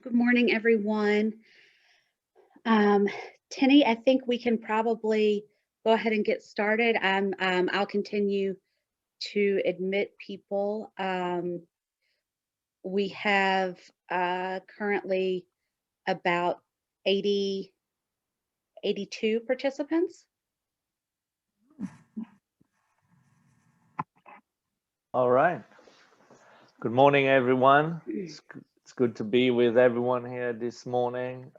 Good morning, everyone. Tenny, I think we can probably go ahead and get started. I'll continue to admit people. We have currently about 82 participants. All right. Good morning, everyone. It's good to be with everyone here this morning.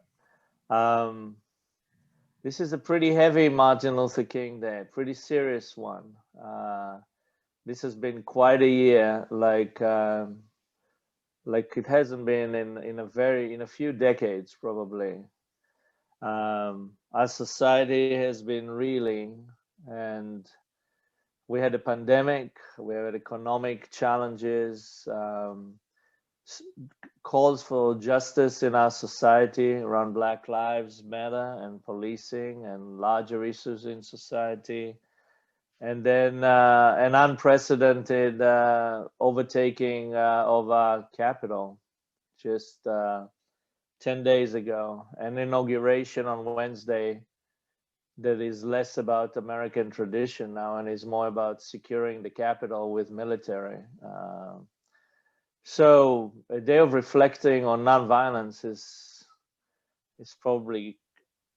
This is a pretty heavy Martin Luther King Day, pretty serious one. This has been quite a year, like it hasn't been in a few decades, probably. Our society has been reeling, and we had a pandemic, we had economic challenges, calls for justice in our society around Black Lives Matter and policing and larger issues in society. And then an unprecedented overtaking of our capital just 10 days ago, an inauguration on Wednesday that is less about American tradition now and is more about securing the capital with military. So a day of reflecting on nonviolence is probably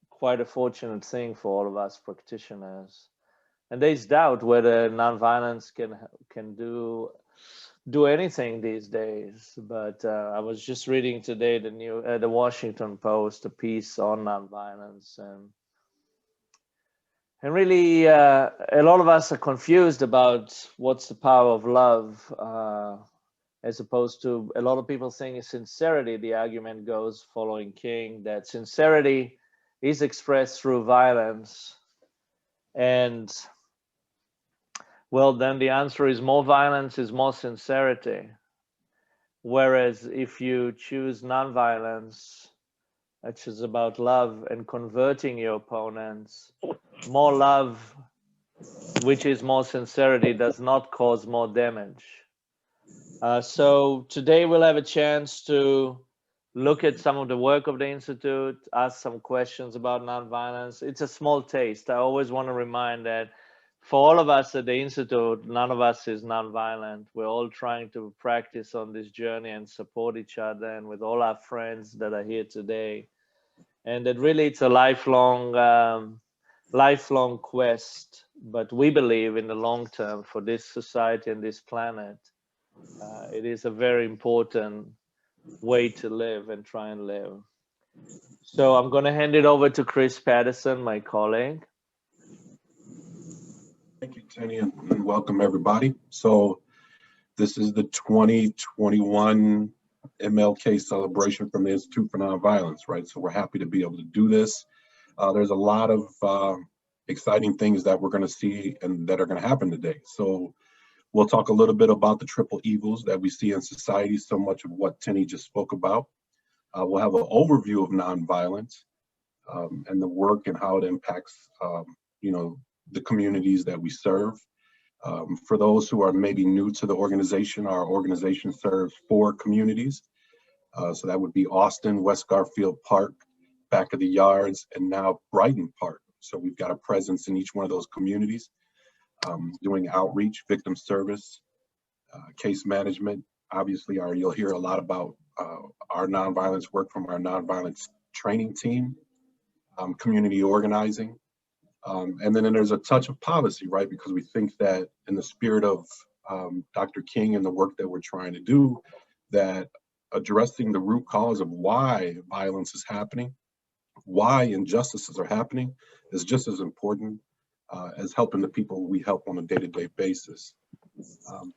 quite a fortunate thing for all of us practitioners. And there's doubt whether nonviolence can do anything these days. But I was just reading today the Washington Post, a piece on nonviolence, and really, a lot of us are confused about what's the power of love, as opposed to a lot of people saying sincerity. The argument goes, following King, that sincerity is expressed through violence. And, well, then the answer is more violence is more sincerity. Whereas if you choose nonviolence, which is about love and converting your opponents, more love, which is more sincerity, does not cause more damage. So today we'll have a chance to look at some of the work of the Institute, ask some questions about nonviolence. It's a small taste. I always want to remind that for all of us at the Institute, none of us is nonviolent. We're all trying to practice on this journey and support each other, and with all our friends that are here today. And that really it's a lifelong quest, but we believe in the long term for this society and this planet, it is a very important way to live and try and live. So I'm going to hand it over to Chris Patterson, my colleague. Thank you, Tenny, and welcome everybody. So this is the 2021 Mlk Celebration from the Institute for Nonviolence, right? So we're happy to be able to do this. There's a lot of exciting things that we're going to see and that are going to happen today. So we'll talk a little bit about the triple evils that we see in society, so much of what Tenny just spoke about. We'll have an overview of nonviolence and the work and how it impacts, the communities that we serve. For those who are maybe new to the organization, our organization serves 4 communities. So that would be Austin, West Garfield Park, Back of the Yards, and now Brighton Park. So we've got a presence in each one of those communities, doing outreach, victim service, case management. Obviously, you'll hear a lot about our nonviolence work from our nonviolence training team, community organizing. And then there's a touch of policy, right? Because we think that in the spirit of Dr. King and the work that we're trying to do, that addressing the root cause of why violence is happening, why injustices are happening, is just as important as helping the people we help on a day-to-day basis.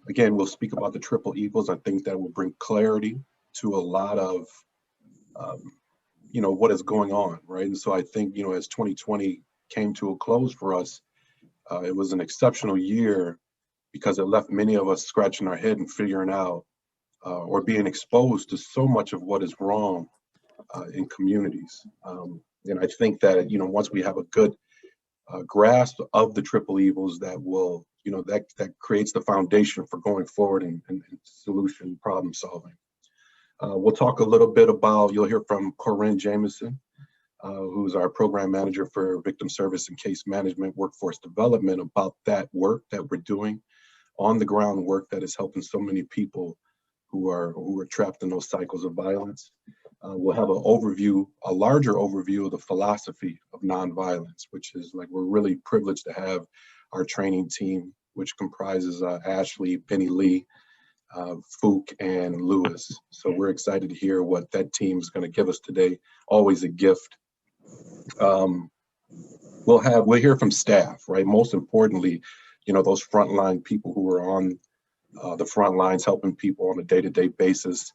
Again, we'll speak about the triple evils. I think that will bring clarity to a lot of, what is going on, right? And so I think, as 2020 came to a close for us, it was an exceptional year because it left many of us scratching our head and figuring out or being exposed to so much of what is wrong in communities. And I think that, once we have a good grasp of the triple evils, that will, that creates the foundation for going forward and solution problem solving. We'll talk a little bit about, you'll hear from Corinne Jameson, who's our program manager for victim service and case management, workforce development, about that work that we're doing, on the ground work that is helping so many people who are trapped in those cycles of violence. We'll have an overview, a larger overview of the philosophy of nonviolence, which is like, we're really privileged to have our training team, which comprises Ashley, Penny Lee, Fook, and Lewis. So we're excited to hear what that team is going to give us today. Always a gift. We'll hear from staff, right? Most importantly, you know, those frontline people who are on the front lines helping people on a day-to-day basis.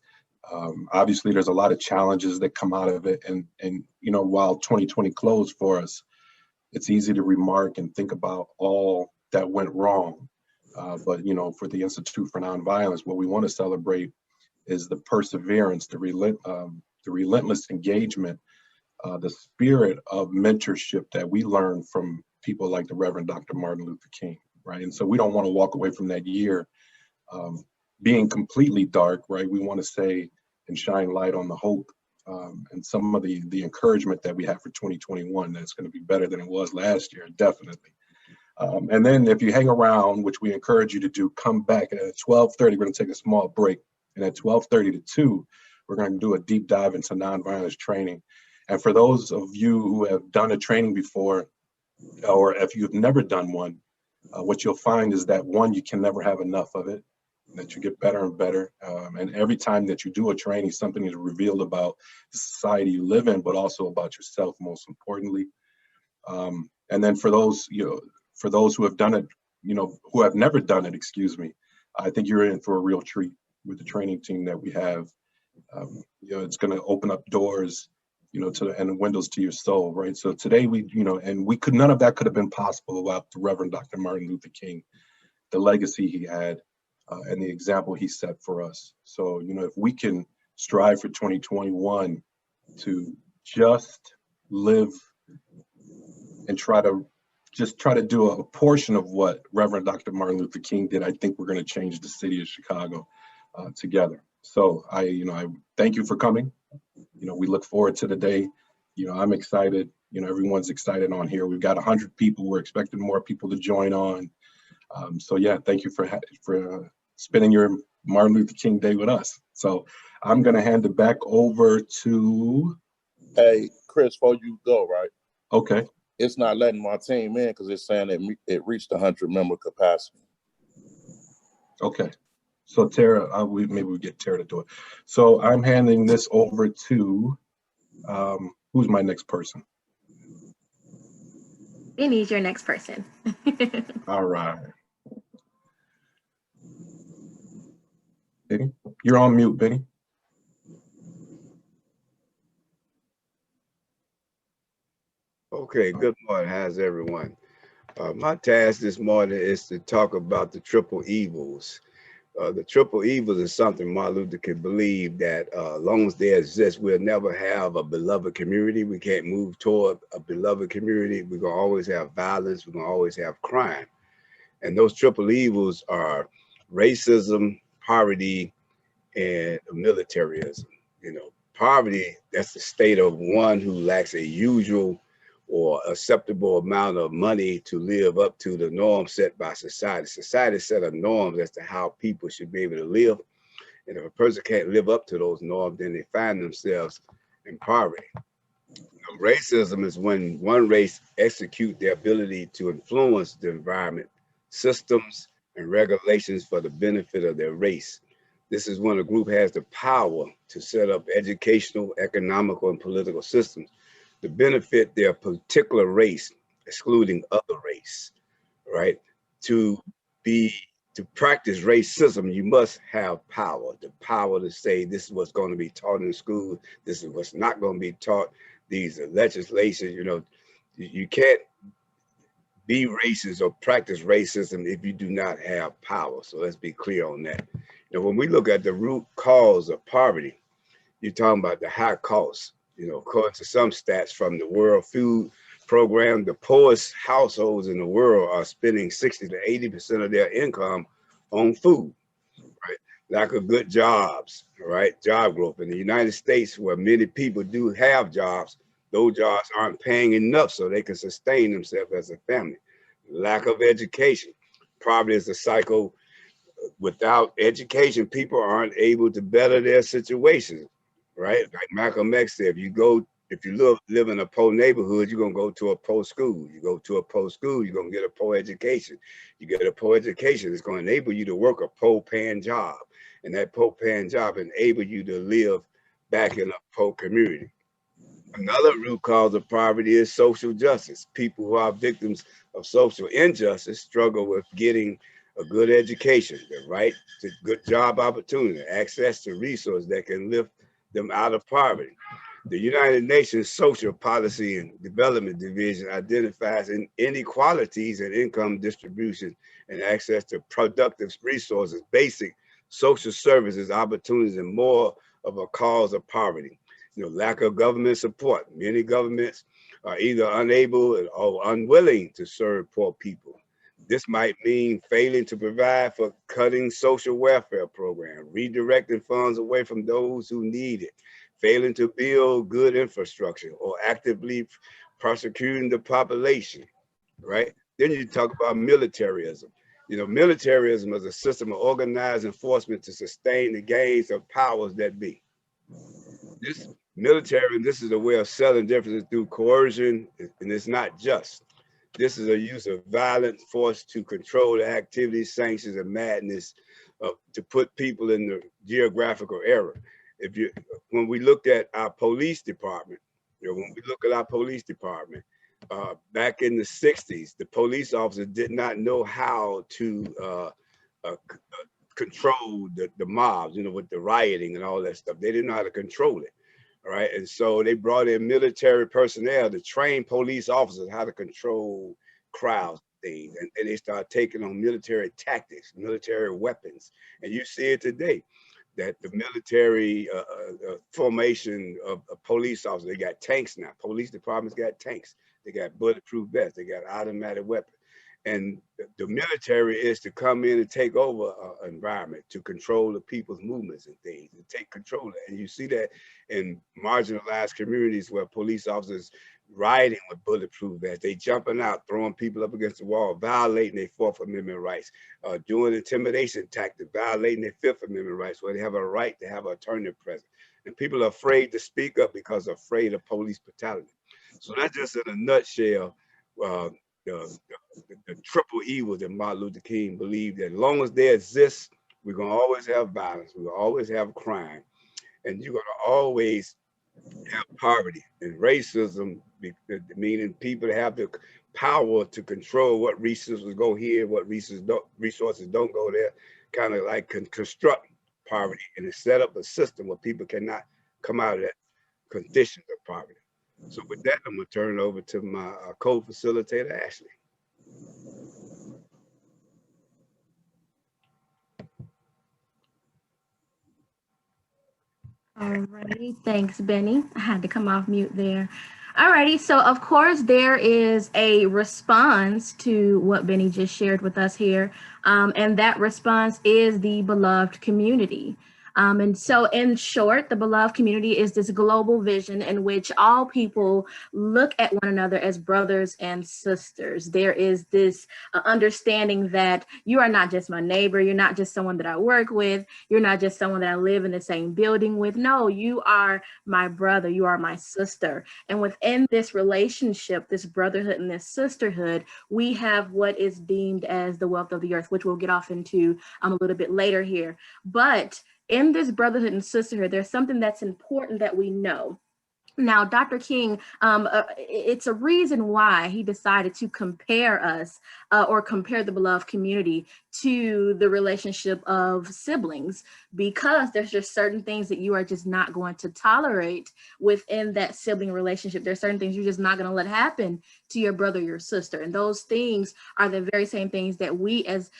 Obviously, there's a lot of challenges that come out of it. And you know, while 2020 closed for us, it's easy to remark and think about all that went wrong. But, you know, for the Institute for Nonviolence, what we want to celebrate is the perseverance, the relentless engagement, the spirit of mentorship that we learned from people like the Reverend Dr. Martin Luther King, right? And so we don't want to walk away from that year being completely dark, right? We want to say and shine light on the hope and some of the encouragement that we have for 2021 that's going to be better than it was last year, definitely. And then if you hang around, which we encourage you to do, come back. And at 12:30, we're going to take a small break. And at 12:30 to 2, we're going to do a deep dive into nonviolence training. And for those of you who have done a training before, or if you've never done one, what you'll find is that, one, you can never have enough of it, that you get better and better. And every time that you do a training, something is revealed about the society you live in, but also about yourself, most importantly. And then for those, for those who have done it, who have never done it, excuse me, I think you're in for a real treat with the training team that we have. It's going to open up doors, and windows to your soul, right? So today none of that could have been possible without the Reverend Dr. Martin Luther King, the legacy he had, and the example he set for us. So, if we can strive for 2021 to just live and try to do a portion of what Reverend Dr. Martin Luther King did, I think we're going to change the city of Chicago together. So I thank you for coming. We look forward to the day. I'm excited. Everyone's excited on here. We've got 100 people. We're expecting more people to join on. So yeah, thank you for spending your Martin Luther King Day with us. So I'm going to hand it back over to. Hey, Chris, before you go, right? Okay. It's not letting my team in because it's saying that it reached 100 member capacity. Okay. So Tara, maybe we get Tara to do it. So I'm handing this over to, who's my next person? Benny's your next person. All right. Benny, you're on mute, Benny. Okay, good morning. How's everyone? My task this morning is to talk about the triple evils. The triple evils is something Martin Luther could believe that as long as they exist, we'll never have a beloved community. We can't move toward a beloved community. We're going to always have violence. We're going to always have crime. And those triple evils are racism, poverty, and militarism. Poverty, that's the state of one who lacks a usual or acceptable amount of money to live up to the norms set by society. Society set a norms as to how people should be able to live. And if a person can't live up to those norms, then they find themselves in poverty. Racism is when one race execute their ability to influence the environment, systems, and regulations for the benefit of their race. This is when a group has the power to set up educational, economical, and political systems to benefit their particular race, excluding other race, right? To practice racism, you must have power, the power to say this is what's going to be taught in school, this is what's not going to be taught, these are legislations, you can't be racist or practice racism if you do not have power. So let's be clear on that. When we look at the root cause of poverty, you're talking about the high costs. According to some stats from the World Food Program, the poorest households in the world are spending 60 to 80% of their income on food, right? lack of good jobs, right? Job growth. In the United States, where many people do have jobs, those jobs aren't paying enough so they can sustain themselves as a family. Lack of education. Poverty is a cycle. Without education, people aren't able to better their situations, right? Like Malcolm X said, if you live in a poor neighborhood, you're gonna go to a poor school. You go to a poor school, you're gonna get a poor education. You get a poor education, it's gonna enable you to work a poor paying job. And that poor paying job enable you to live back in a poor community. Another root cause of poverty is social justice. People who are victims of social injustice struggle with getting a good education, the right to good job opportunity, access to resources that can lift them out of poverty. The United Nations Social Policy and Development Division identifies inequalities in income distribution and access to productive resources, basic social services, opportunities, and more of a cause of poverty. Lack of government support. Many governments are either unable or unwilling to serve poor people. This might mean failing to provide for cutting social welfare programs, redirecting funds away from those who need it, failing to build good infrastructure, or actively prosecuting the population, right? Then you talk about militarism. Militarism is a system of organized enforcement to sustain the gains of powers that be. This this is a way of selling differences through coercion, and it's not just. This is a use of violent force to control the activities, sanctions, and madness to put people in the geographical area. When we looked at our police department, back in the 60s, the police officers did not know how to control the mobs, with the rioting and all that stuff. They didn't know how to control it. All right. And so they brought in military personnel to train police officers how to control crowds, things. And they started taking on military tactics, military weapons. And you see it today that the military formation of police officers, they got tanks now. Police departments got tanks. They got bulletproof vests. They got automatic weapons. And the military is to come in and take over an environment, to control the people's movements and things, to take control of it. And you see that in marginalized communities where police officers riding with bulletproof vests, they jumping out, throwing people up against the wall, violating their Fourth Amendment rights, doing intimidation tactics, violating their Fifth Amendment rights, where they have a right to have an attorney present. And people are afraid to speak up because they're afraid of police brutality. So that's just in a nutshell, the triple evil that Martin Luther King believed that as long as they exist, we're going to always have violence, we're going to always have crime, and you're going to always have poverty and racism, meaning people have the power to control what resources go here, what resources don't go there, kind of like construct poverty and set up a system where people cannot come out of that condition of poverty. So with that, I'm going to turn it over to my co-facilitator, Ashley. Alrighty, thanks, Benny. I had to come off mute there. Alrighty, so of course there is a response to what Benny just shared with us here, and that response is the beloved community. And so in short, the beloved community is this global vision in which all people look at one another as brothers and sisters. There is this understanding that you are not just my neighbor, you're not just someone that I work with, you're not just someone that I live in the same building with. No, you are my brother, you are my sister. And within this relationship, this brotherhood and this sisterhood, we have what is deemed as the wealth of the earth, which we'll get off into a little bit later here. But in this brotherhood and sisterhood, there's something that's important that we know. Now, Dr. King, it's a reason why he decided to compare us or compare the beloved community to the relationship of siblings, because there's just certain things that you are just not going to tolerate within that sibling relationship. There's certain things you're just not going to let happen to your brother, your sister. And those things are the very same things that we as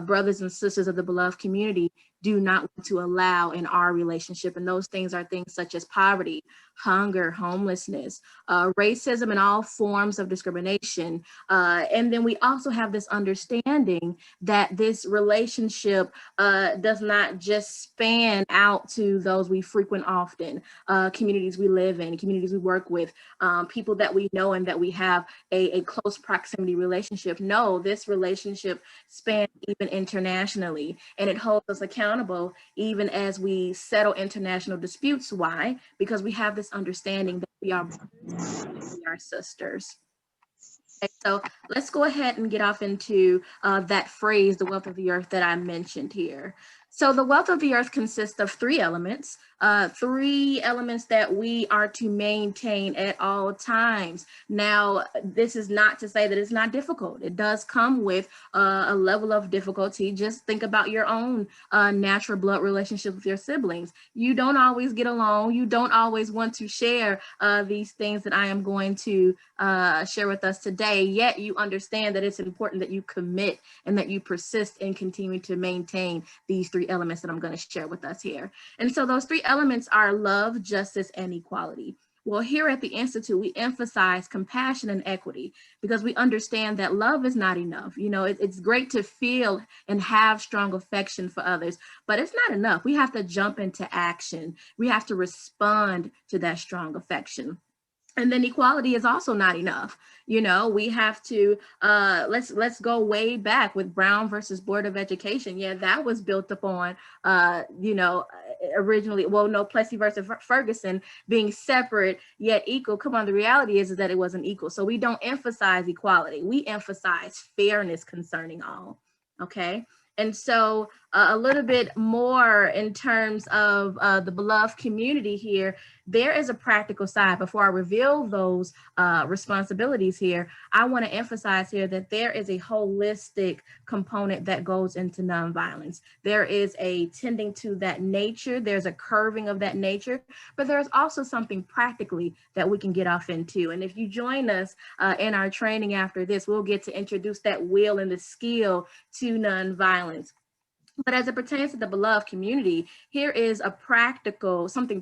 brothers and sisters of the beloved community do not want to allow in our relationship. And those things are things such as poverty, hunger, homelessness, racism, and all forms of discrimination. And then we also have this understanding that this relationship does not just span out to those we frequent often, communities we live in, communities we work with, people that we know and that we have a close proximity relationship. No, this relationship spans even internationally, and it holds us accountable even as we settle international disputes. Why? Because we have this understanding that we are brothers and we are sisters. Okay, so let's go ahead and get off into that phrase, the wealth of the earth, that I mentioned here. So the wealth of the earth consists of three elements that we are to maintain at all times. Now, this is not to say that it's not difficult. It does come with a level of difficulty. Just think about your own natural blood relationship with your siblings. You don't always get along. You don't always want to share these things that I am going to share with us today, yet you understand that it's important that you commit and that you persist in continuing to maintain these three elements that I'm going to share with us here. And so those three elements are love, justice, and equality. Well, here at the Institute, we emphasize compassion and equity because we understand that love is not enough. You know, it's great to feel and have strong affection for others, but it's not enough. We have to jump into action. We have to respond to that strong affection. And then equality is also not enough. You know, we have to, let's go way back with Brown versus Board of Education. Yeah, that was built upon, you know, originally, well, no, Plessy versus Ferguson being separate yet equal. Come on, the reality is that it wasn't equal. So we don't emphasize equality. We emphasize fairness concerning all, okay? And so a little bit more in terms of the beloved community here, there is a practical side. Before I reveal those responsibilities here, I want to emphasize here that there is a holistic component that goes into nonviolence. There is a tending to that nature. There's a curving of that nature, but there's also something practically that we can get off into. And if you join us in our training after this, we'll get to introduce that will and the skill to nonviolence. But as it pertains to the beloved community, here is a practical, something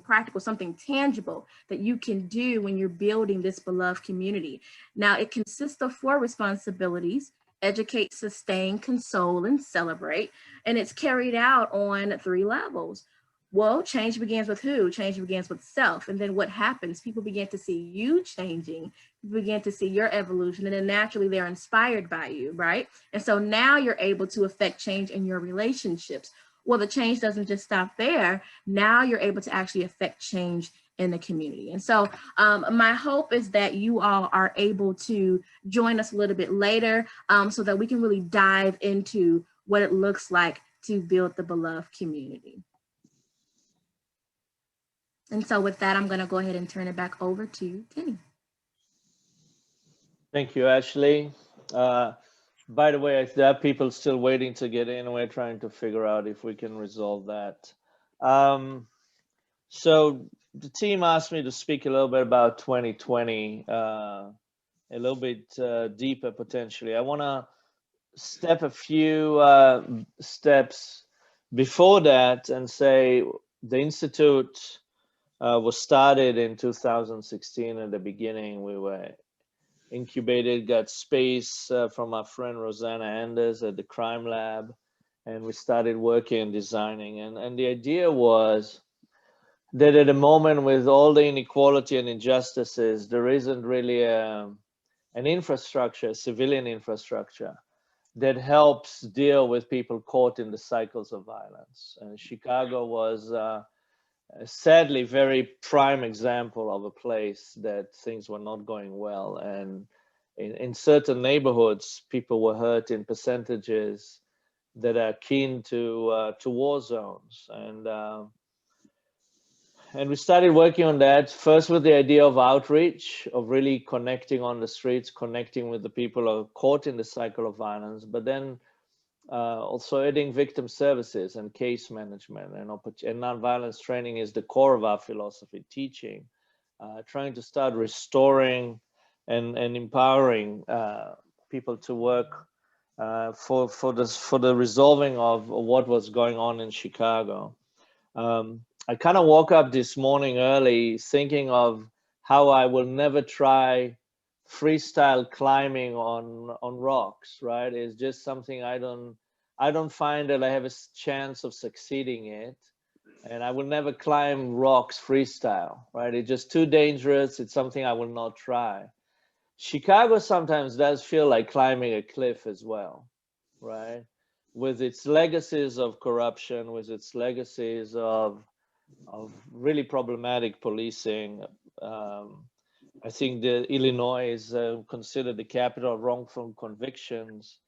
tangible that you can do when you're building this beloved community. Now, it consists of 4 responsibilities: educate, sustain, console, and celebrate. And it's carried out on 3 levels. Well, change begins with who? Change begins with self. And then what happens? People begin to see you changing, begin to see your evolution, and then naturally they're inspired by you, right? And so now you're able to affect change in your relationships. Well, the change doesn't just stop there. Now you're able to actually affect change in the community. And so my hope is that you all are able to join us a little bit later so that we can really dive into what it looks like to build the beloved community. And so with that, I'm going to go ahead and turn it back over to Tenny. Thank you, Ashley. By the way, there are people still waiting to get in. We're trying to figure out if we can resolve that. So the team asked me to speak a little bit about 2020, a little bit deeper potentially. I want to step a few steps before that and say the Institute was started in 2016. At the beginning, we were incubated, got space from our friend Rosanna Anders at the Crime Lab, and we started working and designing. And the idea was that at a moment with all the inequality and injustices, there isn't really an infrastructure, civilian infrastructure, that helps deal with people caught in the cycles of violence. And Chicago was sadly very prime example of a place that things were not going well, and in certain neighborhoods people were hurt in percentages that are akin to war zones. And we started working on that first with the idea of outreach, of really connecting on the streets, connecting with the people who are caught in the cycle of violence, but then also adding victim services and case management, and nonviolence training is the core of our philosophy, teaching, trying to start restoring and empowering people to work for the resolving of what was going on in Chicago. I kind of woke up this morning early thinking of how I will never try freestyle climbing on rocks, right? It's just something I don't find that I have a chance of succeeding it. And I will never climb rocks freestyle, right? It's just too dangerous. It's something I will not try. Chicago sometimes does feel like climbing a cliff as well, right? With its legacies of corruption, with its legacies of really problematic policing. I think Illinois is considered the capital of wrongful convictions.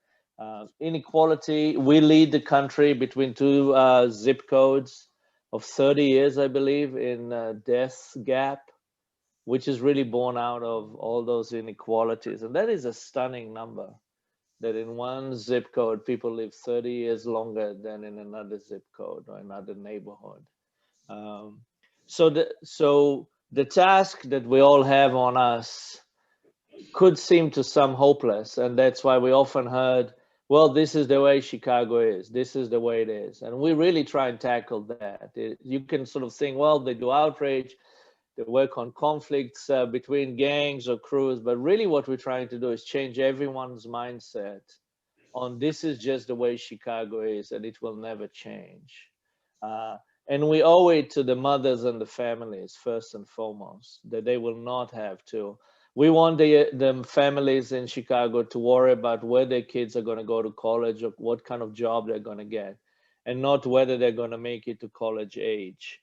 Inequality, we lead the country between two zip codes of 30 years, I believe, in death gap, which is really born out of all those inequalities. And that is a stunning number, that in one zip code, people live 30 years longer than in another zip code or another neighborhood. So the task that we all have on us could seem to some hopeless. And that's why we often heard, well, this is the way Chicago is. This is the way it is. And we really try and tackle that. You can sort of think, well, they do outreach, they work on conflicts between gangs or crews, but really what we're trying to do is change everyone's mindset on this is just the way Chicago is and it will never change. And we owe it to the mothers and the families, first and foremost, that they will not have to. We want the families in Chicago to worry about where their kids are going to go to college or what kind of job they're going to get, and not whether they're going to make it to college age.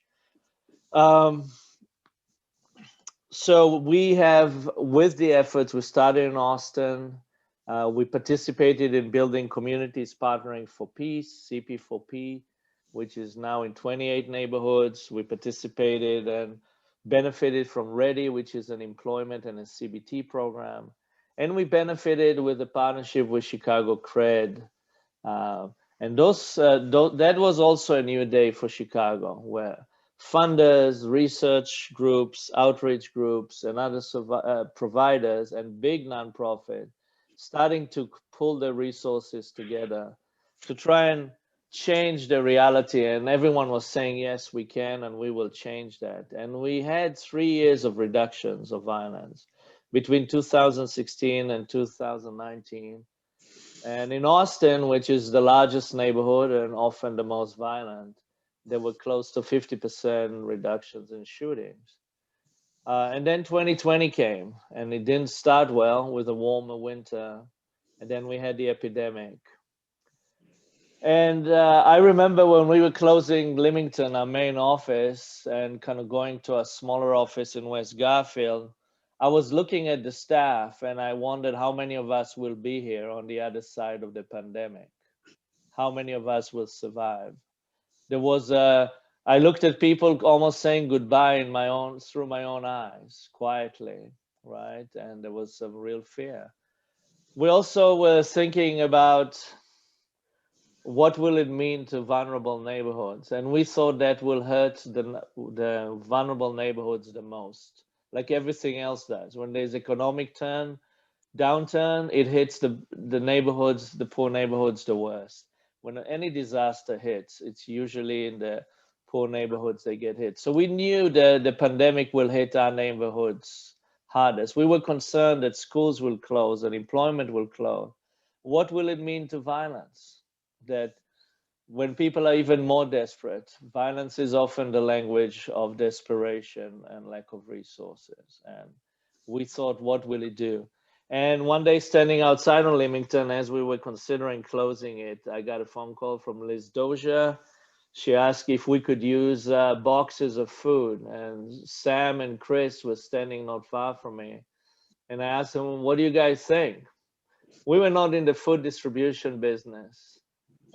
So we have, with the efforts, we started in Austin. We participated in building communities partnering for peace, CP4P, which is now in 28 neighborhoods. We participated and benefited from READY, which is an employment and a CBT program. And we benefited with a partnership with Chicago Cred. And that was also a new day for Chicago, where funders, research groups, outreach groups, and other providers and big nonprofit starting to pull their resources together to try and change the reality. And everyone was saying, yes, we can, and we will change that. And we had 3 years of reductions of violence between 2016 and 2019. And in Austin, which is the largest neighborhood and often the most violent, there were close to 50% reductions in shootings. And then 2020 came, and it didn't start well with a warmer winter. And then we had the epidemic. And I remember when we were closing Leamington, our main office, and kind of going to a smaller office in West Garfield, I was looking at the staff and I wondered how many of us will be here on the other side of the pandemic. How many of us will survive? There was I looked at people almost saying goodbye through my own eyes, quietly, right? And there was some real fear. We also were thinking about what will it mean to vulnerable neighborhoods? And we thought that will hurt the vulnerable neighborhoods the most, like everything else does. When there's economic downturn, it hits the neighborhoods, the poor neighborhoods the worst. When any disaster hits, it's usually in the poor neighborhoods they get hit. So we knew that the pandemic will hit our neighborhoods hardest. We were concerned that schools will close and employment will close. What will it mean to violence? That when people are even more desperate, violence is often the language of desperation and lack of resources. And we thought, what will it do? And one day, standing outside on Leamington, as we were considering closing it, I got a phone call from Liz Dozier. She asked if we could use boxes of food. And Sam and Chris were standing not far from me. And I asked them, what do you guys think? We were not in the food distribution business.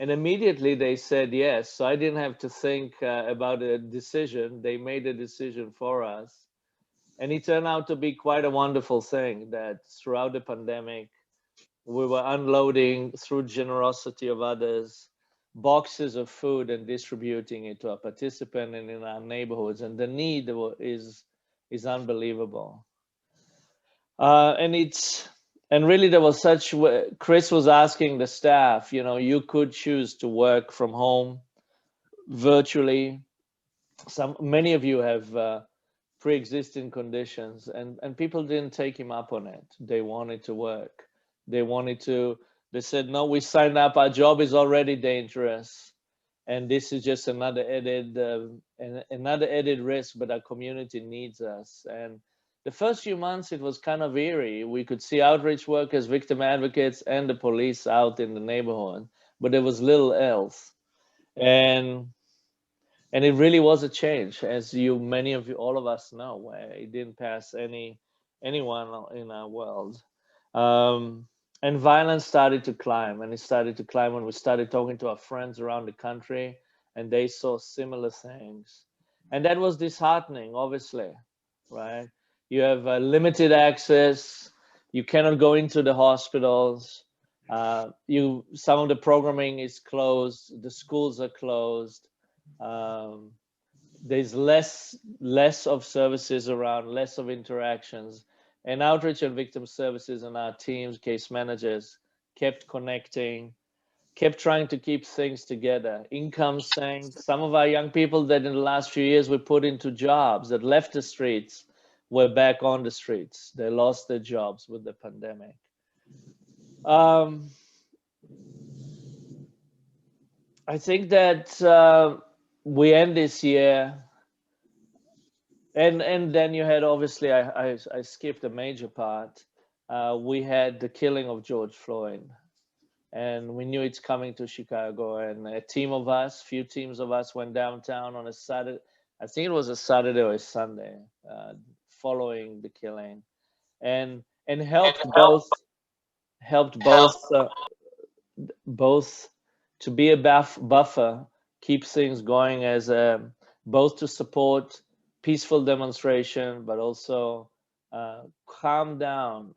And immediately they said yes. So I didn't have to think about a decision. They made a decision for us. And it turned out to be quite a wonderful thing that throughout the pandemic, we were unloading through generosity of others, boxes of food and distributing it to our participants and in our neighborhoods. And the need is unbelievable. And And really there was such, Chris was asking the staff, you know, you could choose to work from home virtually. Many of you have pre-existing conditions, and people didn't take him up on it. They wanted to work. They said, no, we signed up, our job is already dangerous. And this is just another added risk, but our community needs us. And the first few months, it was kind of eerie. We could see outreach workers, victim advocates, and the police out in the neighborhood, but there was little else. And it really was a change, as many of you, all of us know, where it didn't pass anyone in our world. And violence started to climb, and it started to climb when we started talking to our friends around the country, and they saw similar things. And that was disheartening, obviously, right? You have limited access. You cannot go into the hospitals. Some of the programming is closed. The schools are closed. There's less of services around, less of interactions. And outreach and victim services and our teams, case managers, kept connecting, kept trying to keep things together. Income sank. Some of our young people that in the last few years were put into jobs, that left the streets, were back on the streets. They lost their jobs with the pandemic. I think that we end this year, and then you had, obviously, I skipped a major part. We had the killing of George Floyd, and we knew it's coming to Chicago, and few teams of us went downtown on a Saturday. I think it was a Saturday or a Sunday, following the killing, and helped both to be a buffer, keep things going, as both to support peaceful demonstration, but also calm down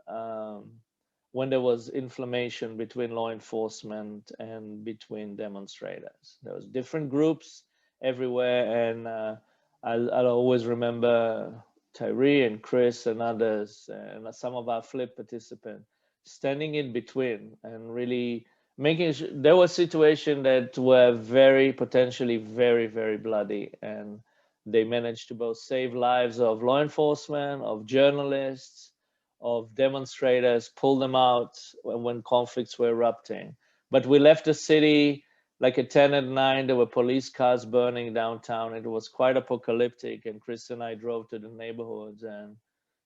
when there was inflammation between law enforcement and between demonstrators. There was different groups everywhere, and I'll always remember Tyree and Chris and others, and some of our flip participants standing in between and really making sure. There were situations that were potentially very, very bloody, and they managed to both save lives of law enforcement, of journalists, of demonstrators, pull them out when conflicts were erupting. But we left the city like at 10 at night. There were police cars burning downtown. It was quite apocalyptic, and Chris and I drove to the neighborhoods, and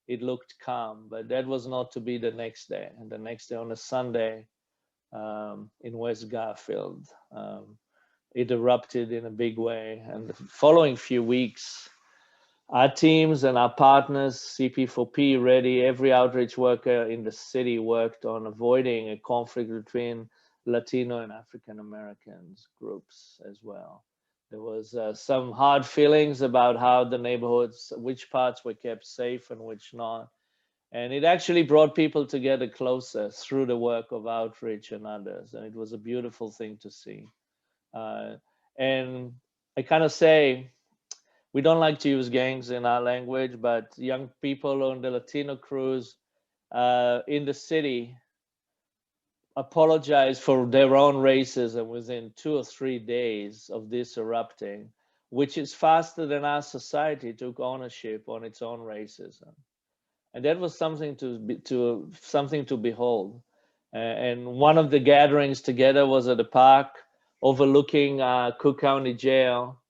it looked calm. But that was not to be the next day. And the next day, on a Sunday, in West Garfield, it erupted in a big way. And the following few weeks, our teams and our partners, CP4P, Ready, every outreach worker in the city worked on avoiding a conflict between Latino and African Americans groups as well. There was some hard feelings about how the neighborhoods, which parts were kept safe and which not. And it actually brought people together closer through the work of outreach and others. And it was a beautiful thing to see. And I kind of say, we don't like to use gangs in our language, but young people on the Latino crews in the city apologized for their own racism within 2 or 3 days of this erupting, which is faster than our society took ownership on its own racism. And that was something to behold. And one of the gatherings together was at a park overlooking Cook County Jail.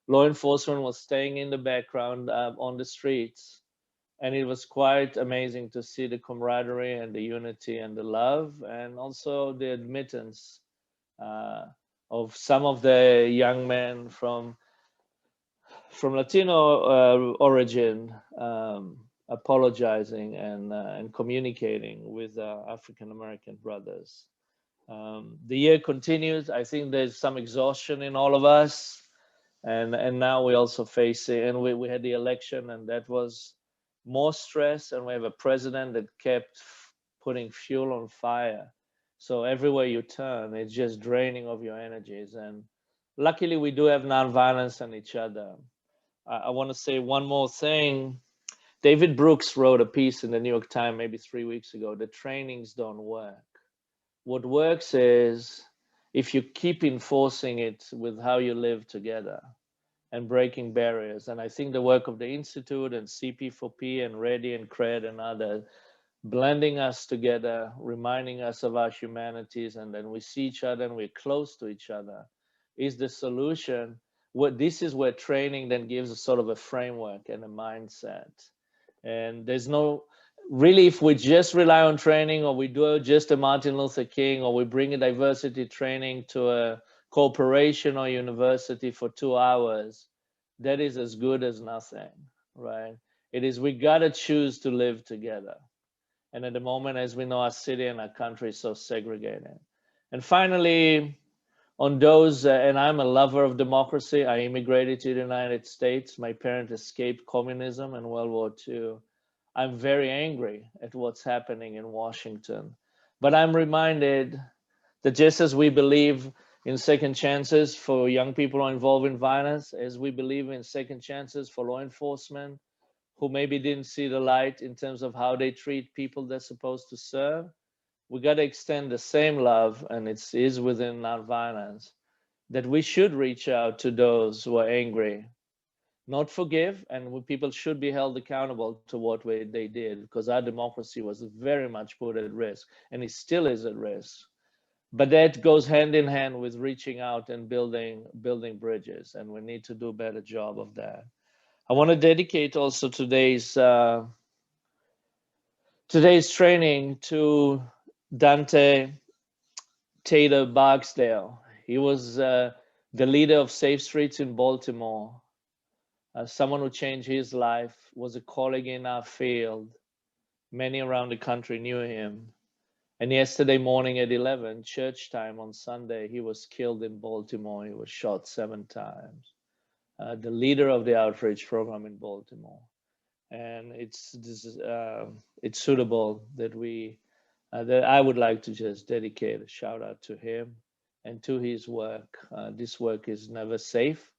Law enforcement was staying in the background on the streets. And it was quite amazing to see the camaraderie and the unity and the love, and also the admittance of some of the young men from Latino origin, apologizing and communicating with African-American brothers. The year continues. I think there's some exhaustion in all of us. And now we also face it, and we had the election, and that was more stress, and we have a president that kept putting fuel on fire. So everywhere you turn, it's just draining of your energies. And luckily, we do have nonviolence and each other. I want to say one more thing. David Brooks wrote a piece in the New York Times maybe 3 weeks ago, the trainings don't work. What works is if you keep enforcing it with how you live together and breaking barriers. And I think the work of the Institute and CP4P and Ready and CRED and others, blending us together, reminding us of our humanities, and then we see each other and we're close to each other, is the solution. This is where training then gives a sort of a framework and a mindset. And there's no, really, if we just rely on training, or we do just a Martin Luther King, or we bring a diversity training to a corporation or university for 2 hours, that is as good as nothing, right? It is, we gotta choose to live together. And at the moment, as we know, our city and our country is so segregated. And finally, on those, and I'm a lover of democracy. I immigrated to the United States. My parents escaped communism in World War II. I'm very angry at what's happening in Washington. But I'm reminded that just as we believe in second chances for young people who are involved in violence, as we believe in second chances for law enforcement who maybe didn't see the light in terms of how they treat people they're supposed to serve, we got to extend the same love, and it is within nonviolence, that we should reach out to those who are angry, not forgive, and people should be held accountable to what they did, because our democracy was very much put at risk, and it still is at risk. But that goes hand in hand with reaching out and building bridges, and we need to do a better job of that. I want to dedicate also today's training to Dante Taylor Barksdale. He was the leader of Safe Streets in Baltimore, someone who changed his life, was a colleague in our field. Many around the country knew him. And yesterday morning at 11, church time on Sunday, he was killed in Baltimore. He was shot 7 times. The leader of the outreach program in Baltimore. And it's suitable that that I would like to just dedicate a shout out to him and to his work. This work is never safe,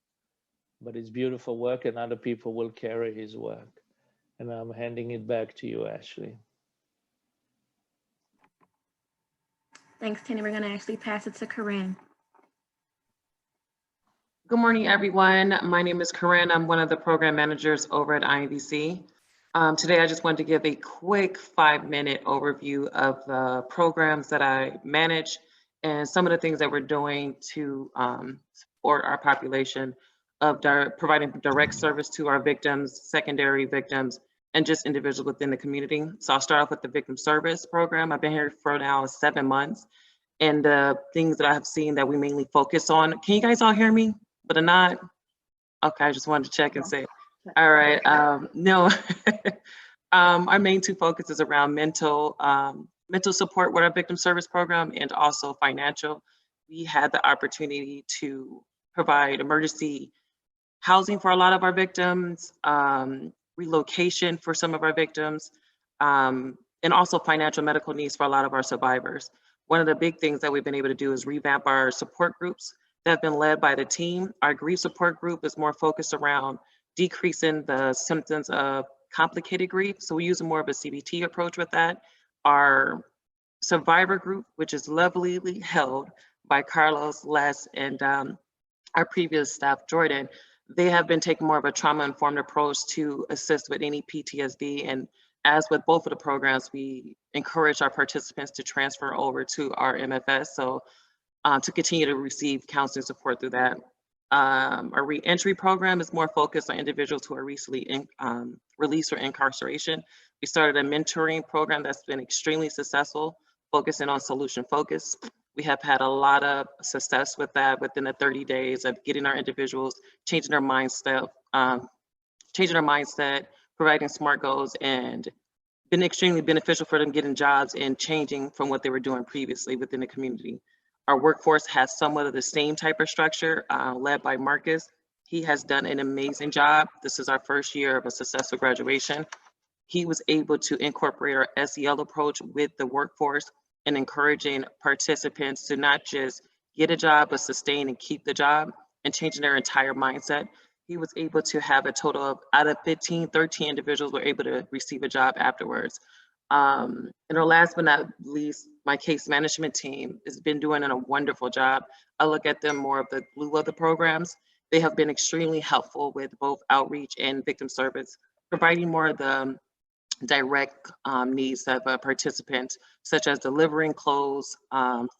but it's beautiful work, and other people will carry his work. And I'm handing it back to you, Ashley. Thanks, Kenny. We're going to actually pass it to Corinne. Good morning, everyone. My name is Corinne. I'm one of the program managers over at Imbc. Today, I just wanted to give a quick 5-minute overview of the programs that I manage and some of the things that we're doing to support our population of providing direct service to our victims, secondary victims, and just individuals within the community. So I'll start off with the victim service program. I've been here for now 7 months, and the things that I have seen that we mainly focus on. Can you guys all hear me? But a nod? Okay, I just wanted to check and say, all right, no. Our main 2 focuses around mental support with our victim service program and also financial. We had the opportunity to provide emergency housing for a lot of our victims, relocation for some of our victims, and also financial medical needs for a lot of our survivors. One of the big things that we've been able to do is revamp our support groups that have been led by the team. Our grief support group is more focused around decreasing the symptoms of complicated grief. So we use more of a CBT approach with that. Our survivor group, which is lovingly held by Carlos, Les, and our previous staff, Jordan, they have been taking more of a trauma-informed approach to assist with any PTSD. And as with both of the programs, we encourage our participants to transfer over to our MFS. So to continue to receive counseling support through that. Our reentry program is more focused on individuals who are recently released from incarceration. We started a mentoring program that's been extremely successful, focusing on solution focus. We have had a lot of success with that within the 30 days of getting our individuals, changing their mindset, providing SMART goals, and been extremely beneficial for them getting jobs and changing from what they were doing previously within the community. Our workforce has somewhat of the same type of structure, led by Marcus. He has done an amazing job. This is our first year of a successful graduation. He was able to incorporate our SEL approach with the workforce and encouraging participants to not just get a job, but sustain and keep the job and changing their entire mindset. he was able to have a total of, out of 15, 13 individuals were able to receive a job afterwards. And our last but not least, my case management team has been doing a wonderful job. I look at them more of the glue of the programs. They have been extremely helpful with both outreach and victim service, providing more of the direct needs of participants, such as delivering clothes,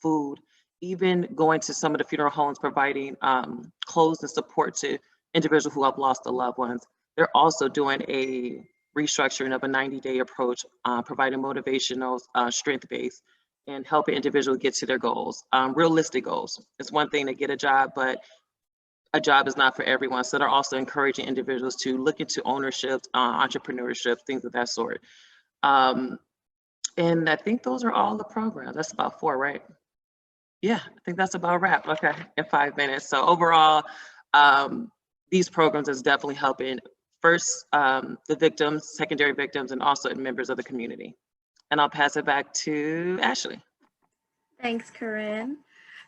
food, even going to some of the funeral homes, providing clothes and support to individuals who have lost their loved ones. They're also doing a restructuring of a 90-day approach, providing motivational, strength-based, and helping individuals get to their goals, realistic goals. It's one thing to get a job, but a job is not for everyone. So they're also encouraging individuals to look into ownership, entrepreneurship, things of that sort. And I think those are all the programs. That's about 4, right? Yeah, I think that's about a wrap. Okay, in 5 minutes. So overall, these programs is definitely helping first the victims, secondary victims, and also members of the community. And I'll pass it back to Ashley. Thanks, Corinne.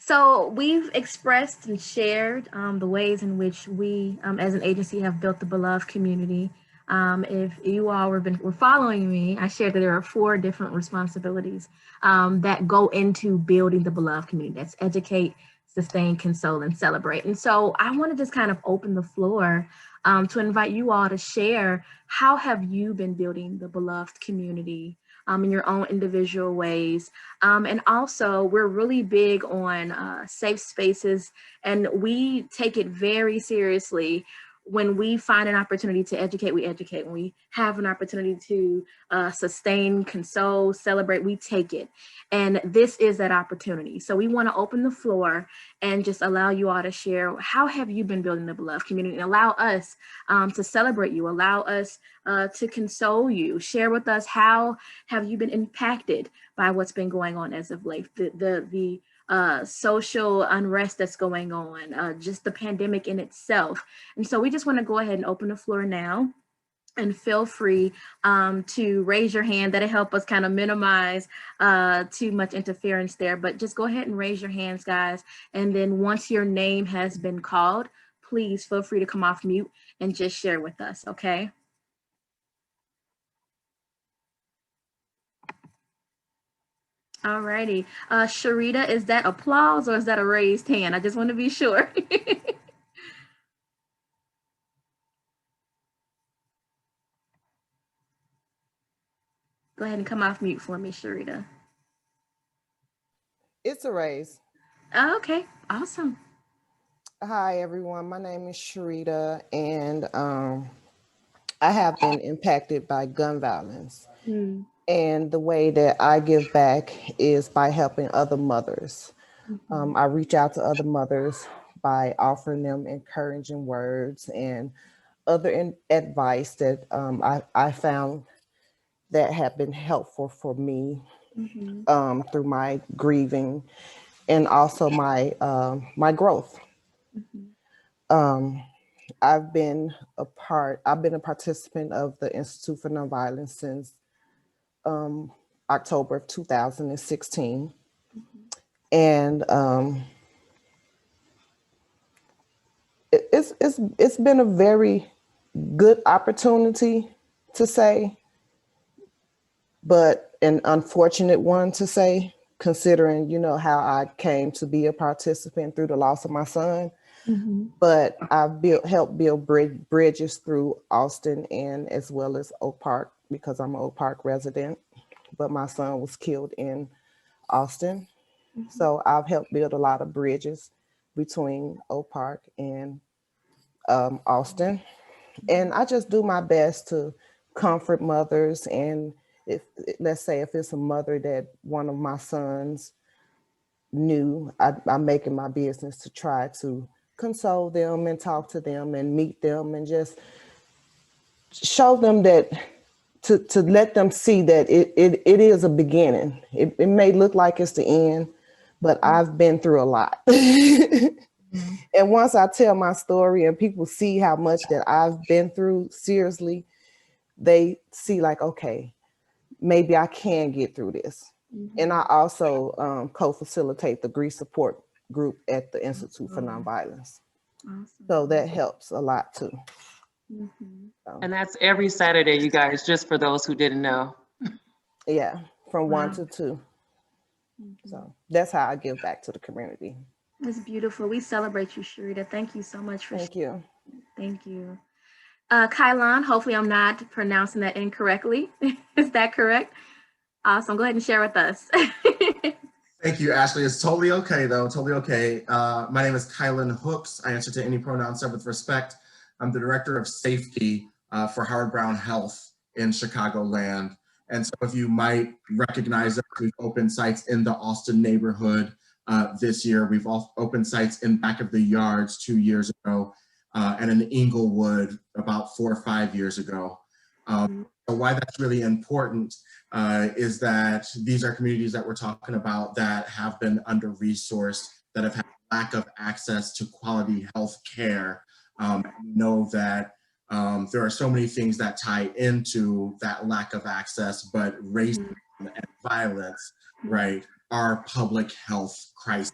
So we've expressed and shared the ways in which we as an agency have built the beloved community. If you all were following me, I shared that there are 4 different responsibilities that go into building the beloved community. That's educate, sustain, console, and celebrate. And so I want to just kind of open the floor to invite you all to share, how have you been building the beloved community in your own individual ways? And also, we're really big on safe spaces, and we take it very seriously. When we find an opportunity to educate, we educate. When we have an opportunity to sustain, console, celebrate, we take it. And this is that opportunity. So we want to open the floor and just allow you all to share, how have you been building the beloved community? And allow us to celebrate you, allow us to console you. Share with us, how have you been impacted by what's been going on as of late? The social unrest that's going on, just the pandemic in itself. And so we just want to go ahead and open the floor now, and feel free to raise your hand. That'll help us kind of minimize too much interference there, but just go ahead and raise your hands, guys. And then once your name has been called, please feel free to come off mute and just share with us, okay? All righty. Sharita, is that applause or is that a raised hand? I just want to be sure. Go ahead and come off mute for me, Sharita. It's a raise. Oh, okay, awesome. Hi, everyone. My name is Sharita, and I have been impacted by gun violence. And the way that I give back is by helping other mothers. I reach out to other mothers by offering them encouraging words and other advice that I found that have been helpful for me through my grieving and also my my growth. I've been a participant of the Institute for Nonviolence since October of 2016. And it's been a very good opportunity to say, but an unfortunate one to say, considering, you know, how I came to be a participant through the loss of my son. But I've helped build bridges through Austin and as well as Oak Park, because I'm an Oak Park resident, but my son was killed in Austin. So I've helped build a lot of bridges between Oak Park and Austin. And I just do my best to comfort mothers. And if, let's say, if it's a mother that one of my sons knew, I'm making my business to try to console them and talk to them and meet them and just show them that, to let them see that it is a beginning. It may look like it's the end, but I've been through a lot. And once I tell my story and people see how much that I've been through, seriously, they see like, okay, maybe I can get through this. And I also co-facilitate the grief support group at the Institute for Nonviolence. Awesome. So that helps a lot too. So, And that's every Saturday, you guys, just for those who didn't know. yeah, from 1 Wow. to 2. So that's how I give back to the community. It's beautiful. We celebrate you, Sharita. Thank you so much for Thank you. Thank you. Kailan, hopefully I'm not pronouncing that incorrectly. Is that correct? Awesome. Go ahead and share with us. Thank you, Ashley. It's totally okay, though. Totally okay. My name is Kylan Hooks. I answer to any pronoun said with respect. I'm the Director of Safety for Howard Brown Health in Chicagoland. And some of you might recognize that we've opened sites in the Austin neighborhood this year. We've opened sites in back of the yards 2 years ago, and in Inglewood about 4 or 5 years ago. So why that's really important is that these are communities that we're talking about that have been under-resourced, that have had lack of access to quality health care. Know that there are so many things that tie into that lack of access, but racism and violence, right, are public health crises.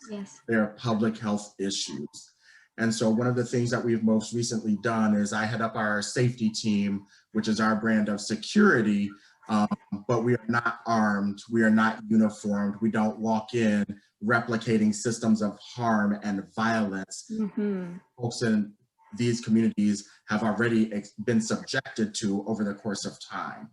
Yes. They're public health issues. And so one of the things that we've most recently done is I head up our safety team, which is our brand of security, but we are not armed, we are not uniformed, we don't walk in replicating systems of harm and violence. Folks in these communities have already been subjected to over the course of time.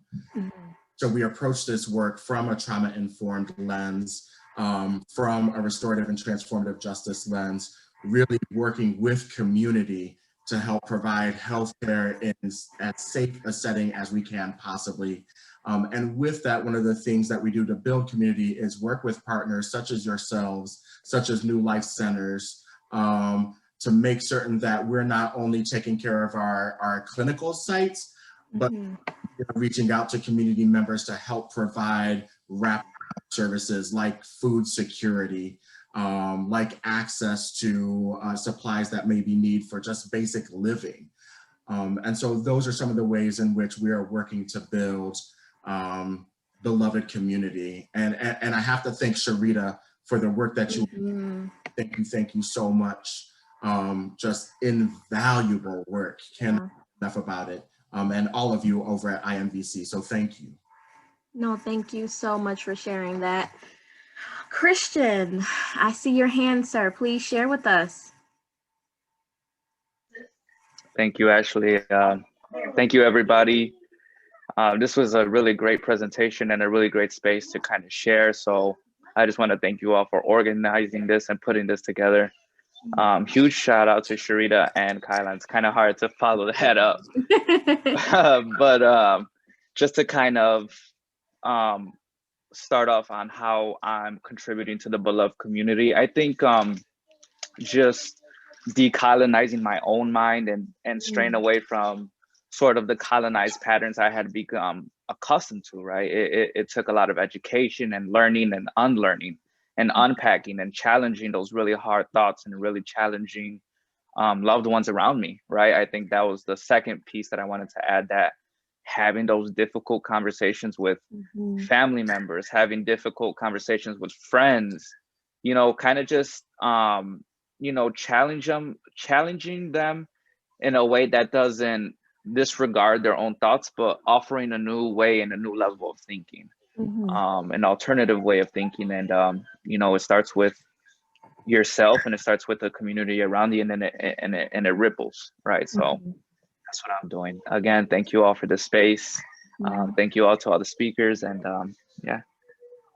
So we approach this work from a trauma-informed lens, from a restorative and transformative justice lens, really working with community to help provide healthcare in as safe a setting as we can possibly. And with that, one of the things that we do to build community is work with partners such as yourselves, such as New Life Centers, to make certain that we're not only taking care of our clinical sites, but reaching out to community members to help provide wrap services like food security, like access to supplies that may be needed for just basic living. And so those are some of the ways in which we are working to build beloved community. And I have to thank Sharita for the work that you do. Thank you so much. Just invaluable work. Can't enough about it. And all of you over at IMVC. So thank you. No, thank you so much for sharing that. Christian, I see your hand, sir. Please share with us. Thank you, Ashley. Thank you, everybody. This was a really great presentation and a really great space to kind of share. So I just want to thank you all for organizing this and putting this together. Huge shout out to Sharita and Kylan. It's kind of hard to follow that up. But just to kind of start off on how I'm contributing to the beloved community, I think just decolonizing my own mind and straying away from sort of the colonized patterns I had become accustomed to, right? It took a lot of education and learning and unlearning and unpacking and challenging those really hard thoughts and really challenging loved ones around me, right? I think that was the second piece that I wanted to add, that having those difficult conversations with family members, having difficult conversations with friends, you know, kind of just, you know, challenging them in a way that doesn't disregard their own thoughts, but offering a new way and a new level of thinking, an alternative way of thinking. And, you know, it starts with yourself and it starts with the community around you, and then it ripples, right? So that's what I'm doing. Again, thank you all for this space. Thank you all to all the speakers, and yeah.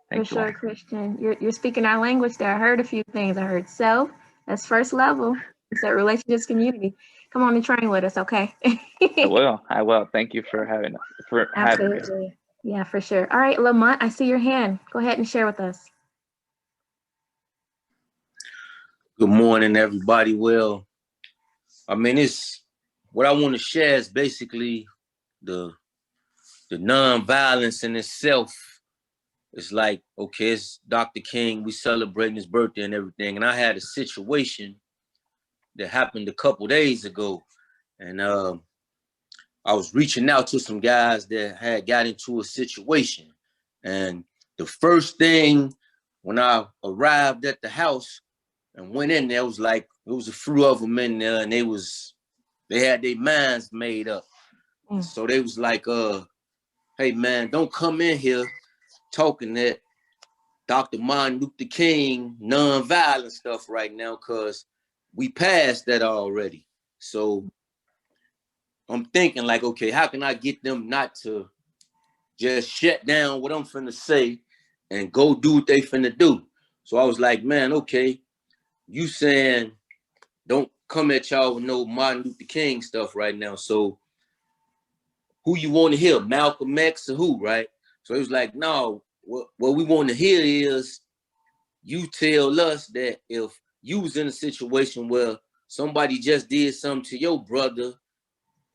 Thank you all. Christian. You're speaking our language there. I heard a few things. I heard self, that's first level. It's that relationships community. Come on and train with us, okay? I will. Thank you for having me. Yeah, for sure. All right, Lamont, I see your hand. Go ahead and share with us. Good morning, everybody. Well, I mean, it's what I want to share is basically the non-violence in itself. It's like, okay, it's Dr. King, we celebrating his birthday and everything. And I had a situation that happened a couple days ago. And I was reaching out to some guys that had got into a situation. And the first thing when I arrived at the house and went in there was like, was a few of them in there, and they had their minds made up. So they was like, hey man, don't come in here talking that Dr. Martin Luther King nonviolent stuff right now, because we passed that already. So I'm thinking like, okay, how can I get them not to just shut down what I'm finna say and go do what they finna do? So I was like, man, okay, you saying don't come at y'all with no Martin Luther King stuff right now. So who you want to hear, Malcolm X or who, right? So it was like, no, what we want to hear is you tell us that if you was in a situation where somebody just did something to your brother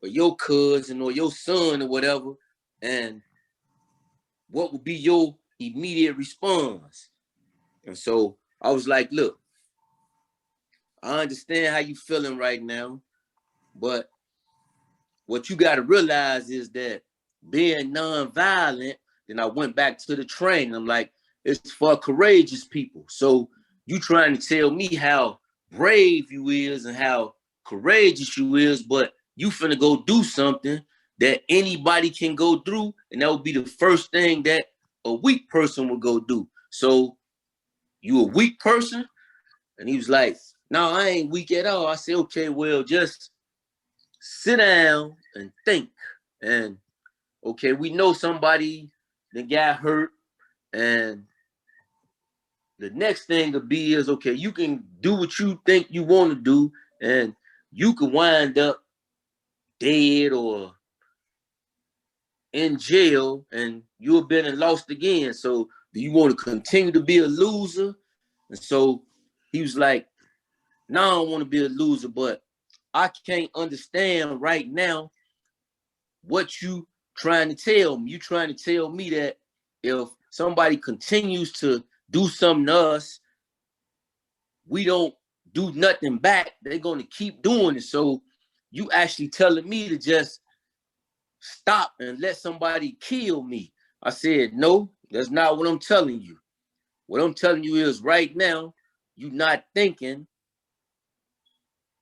or your cousin or your son or whatever, and what would be your immediate response? And so I was like, look, I understand how you feeling right now, but what you got to realize is that being nonviolent, then I went back to the training. I'm like, it's for courageous people. So you trying to tell me how brave you is and how courageous you is, but you finna go do something that anybody can go through, and that would be the first thing that a weak person would go do. So you a weak person? And he was like, no, I ain't weak at all. I said, okay, well, just sit down and think. And okay, we know somebody that got hurt, and the next thing to be is, okay, you can do what you think you want to do, and you can wind up dead or in jail, and you've been and lost again. So do you want to continue to be a loser? And so he was like, no, I don't want to be a loser, but I can't understand right now what you trying to tell me. You trying to tell me that if somebody continues to do something to us, we don't do nothing back, they're going to keep doing it. So you actually telling me to just stop and let somebody kill me. I said, no, that's not what I'm telling you. What I'm telling you is right now, you're not thinking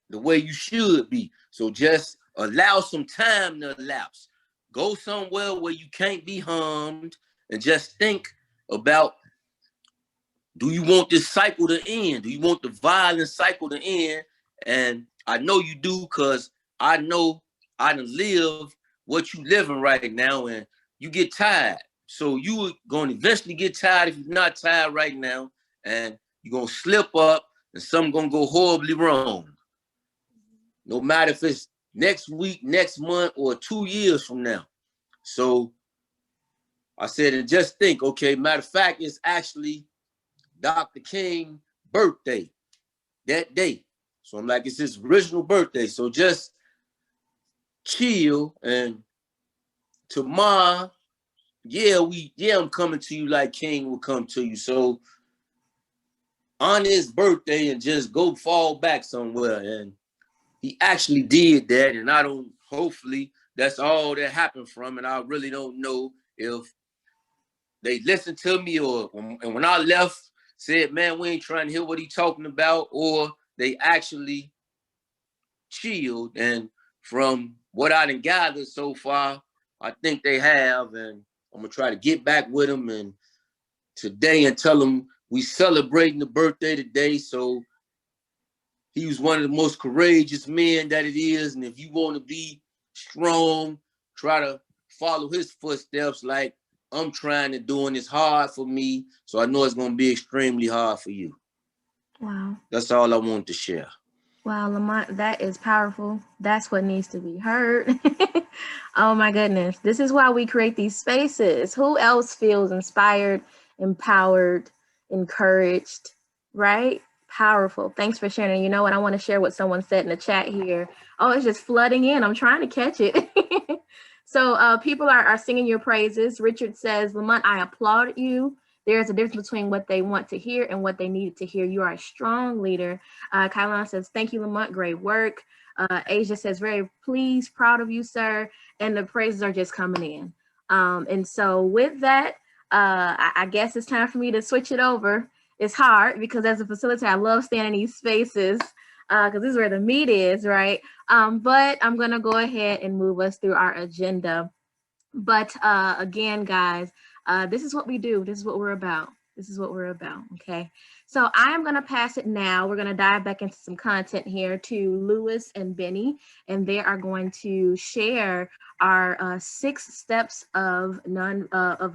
the way you should be. So just allow some time to elapse. Go somewhere where you can't be harmed and just think about, do you want this cycle to end? Do you want the violent cycle to end? And I know you do, because I know I done live what you living right now, and you get tired. So you are going to eventually get tired if you're not tired right now, and you're going to slip up and something going to go horribly wrong. No matter if it's next week, next month, or 2 years from now. So I said, and just think, okay, matter of fact, it's actually Dr. King's birthday that day. So I'm like, it's his original birthday. So just chill, and tomorrow, I'm coming to you like King will come to you. So on his birthday, and just go fall back somewhere. And he actually did that, and hopefully that's all that happened from it. I really don't know if they listened to me, and when I left, said, man, we ain't trying to hear what he talking about, or they actually chilled. And from what I done gathered so far, I think they have, and I'm gonna try to get back with them and today and tell them we celebrating the birthday today. So he was one of the most courageous men that it is. And if you want to be strong, try to follow his footsteps like I'm trying to do, and it's hard for me. So I know it's going to be extremely hard for you. Wow. That's all I wanted to share. Wow, Lamont, that is powerful. That's what needs to be heard. Oh my goodness. This is why we create these spaces. Who else feels inspired, empowered, encouraged, right? Powerful. Thanks for sharing. You know what? I want to share what someone said in the chat here. Oh, it's just flooding in. I'm trying to catch it. So people are singing your praises. Richard says, Lamont, I applaud you. There's a difference between what they want to hear and what they needed to hear. You are a strong leader. Kylon says, thank you, Lamont. Great work. Asia says, very pleased, proud of you, sir. And the praises are just coming in. And so with that, I guess it's time for me to switch it over. It's hard because as a facilitator, I love staying in these spaces. because this is where the meat is, right? But I'm gonna go ahead and move us through our agenda. But again, guys, this is what we do. This is what we're about. This is what we're about, okay? So I am gonna pass it now. We're gonna dive back into some content here to Lewis and Benny, and they are going to share our 6 steps of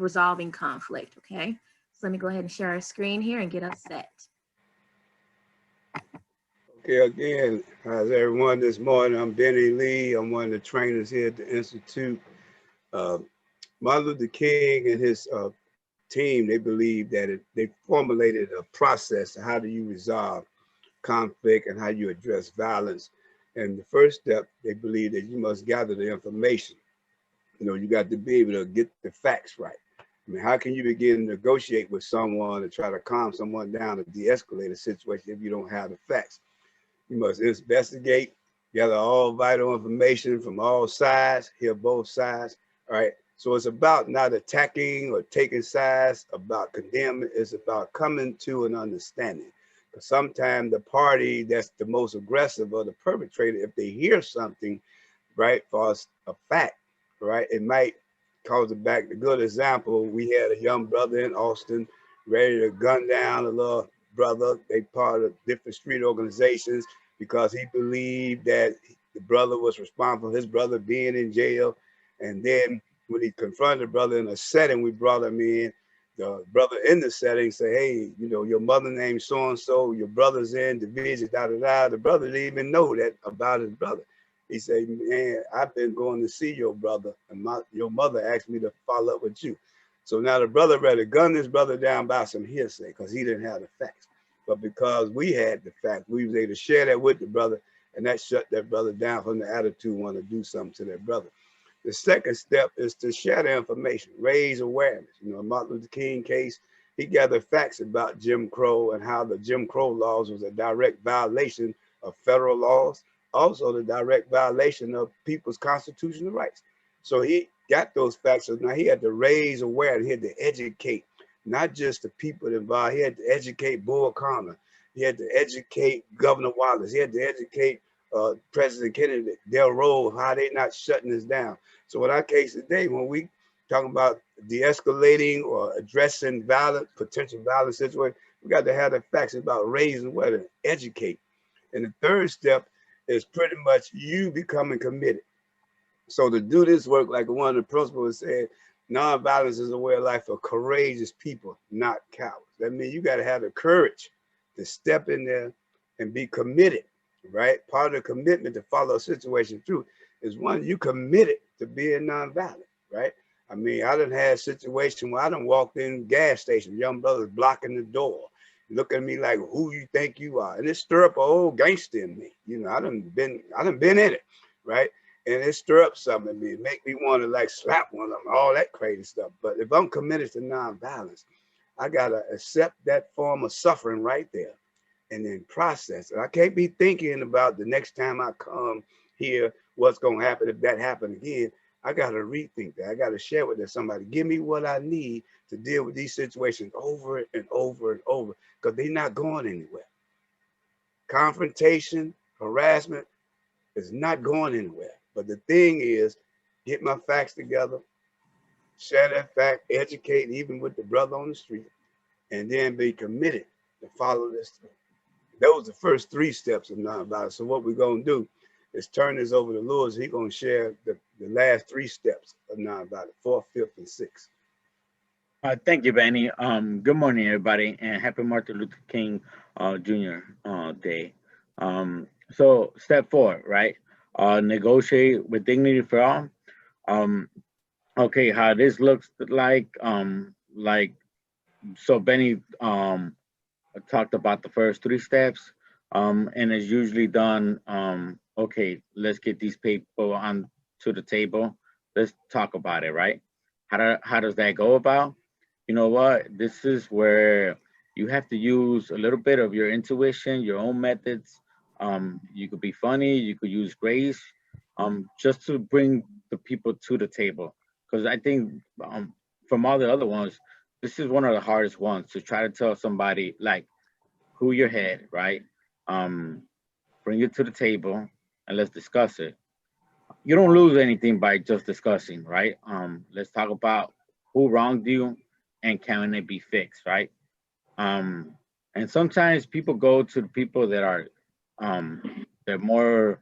resolving conflict, okay? So let me go ahead and share our screen here and get us set. Okay, again, how's everyone this morning? I'm Benny Lee. I'm one of the trainers here at the Institute. Martin Luther King and his team, they believe that they formulated a process of how do you resolve conflict and how you address violence. And the first step, they believe that you must gather the information. You know, you got to be able to get the facts right. I mean, how can you begin to negotiate with someone to try to calm someone down, to de-escalate a situation if you don't have the facts? You must investigate, gather all vital information from all sides, hear both sides, all right? So it's about not attacking or taking sides, about condemning, it's about coming to an understanding. Because sometimes the party that's the most aggressive or the perpetrator, if they hear something, right, for a fact, right, it might cause it back. The good example, we had a young brother in Austin ready to gun down a little brother. They part of different street organizations because he believed that the brother was responsible for his brother being in jail. And then when he confronted the brother in a setting, we brought him in. The brother in the setting said, hey, you know, your mother named so-and-so, your brother's in division, da-da-da. The brother didn't even know that about his brother. He said, man, I've been going to see your brother, and your mother asked me to follow up with you. So now the brother ready to gun his brother down by some hearsay because he didn't have the facts. But because we had the facts, we was able to share that with the brother, and that shut that brother down from the attitude want to do something to that brother. The second step is to share the information, raise awareness. You know, Martin Luther King case, he gathered facts about Jim Crow and how the Jim Crow laws was a direct violation of federal laws, also the direct violation of people's constitutional rights. So he got those facts. So now he had to raise awareness, he had to educate, not just the people involved, he had to educate Bull Connor, he had to educate Governor Wallace, he had to educate President Kennedy, their role, how they not shutting us down. So in our case today, when we talking about de-escalating or addressing violent, potential violent situation, we got to have the facts about raising awareness, educate. And the third step is pretty much you becoming committed. So to do this work, like one of the principals said, nonviolence is a way of life for courageous people, not cowards. That means you got to have the courage to step in there and be committed, right? Part of the commitment to follow a situation through is one, you committed to being nonviolent, right? I mean, I done had a situation where I done walked in gas station, young brothers blocking the door, look at me like, who you think you are? And it stir up an old gangster in me. You know, I done been in it, right? And it stir up something in me. It make me want to like slap one of them, all that crazy stuff. But if I'm committed to nonviolence, I gotta accept that form of suffering right there and then process it. I can't be thinking about the next time I come here, what's gonna happen if that happened again. I gotta rethink that. I gotta share with somebody. Give me what I need to deal with these situations over and over and over, because they're not going anywhere. Confrontation, harassment is not going anywhere. But the thing is, get my facts together, share that fact, educate even with the brother on the street, and then be committed to follow this through. Those are the first 3 steps of nonviolence. So what we're gonna do is turn this over to Lewis. He's gonna share the last 3 steps of nonviolence, 4th, 5th, and 6th. Thank you, Benny. Good morning, everybody, and happy Martin Luther King Jr. Day. So step 4, right? Negotiate with dignity for all. Okay, how this looks like so Benny talked about the first 3 steps, and it's usually done. Okay, let's get these people on to the table. Let's talk about it, right? How does that go about? You know what? This is where you have to use a little bit of your intuition, your own methods. You could be funny, you could use grace, just to bring the people to the table. Because I think from all the other ones, this is one of the hardest ones, to try to tell somebody like cool your head, right? bring it to the table, and let's discuss it. You don't lose anything by just discussing, right? Let's talk about who wronged you and can it be fixed, right? And sometimes people go to the people that are they're more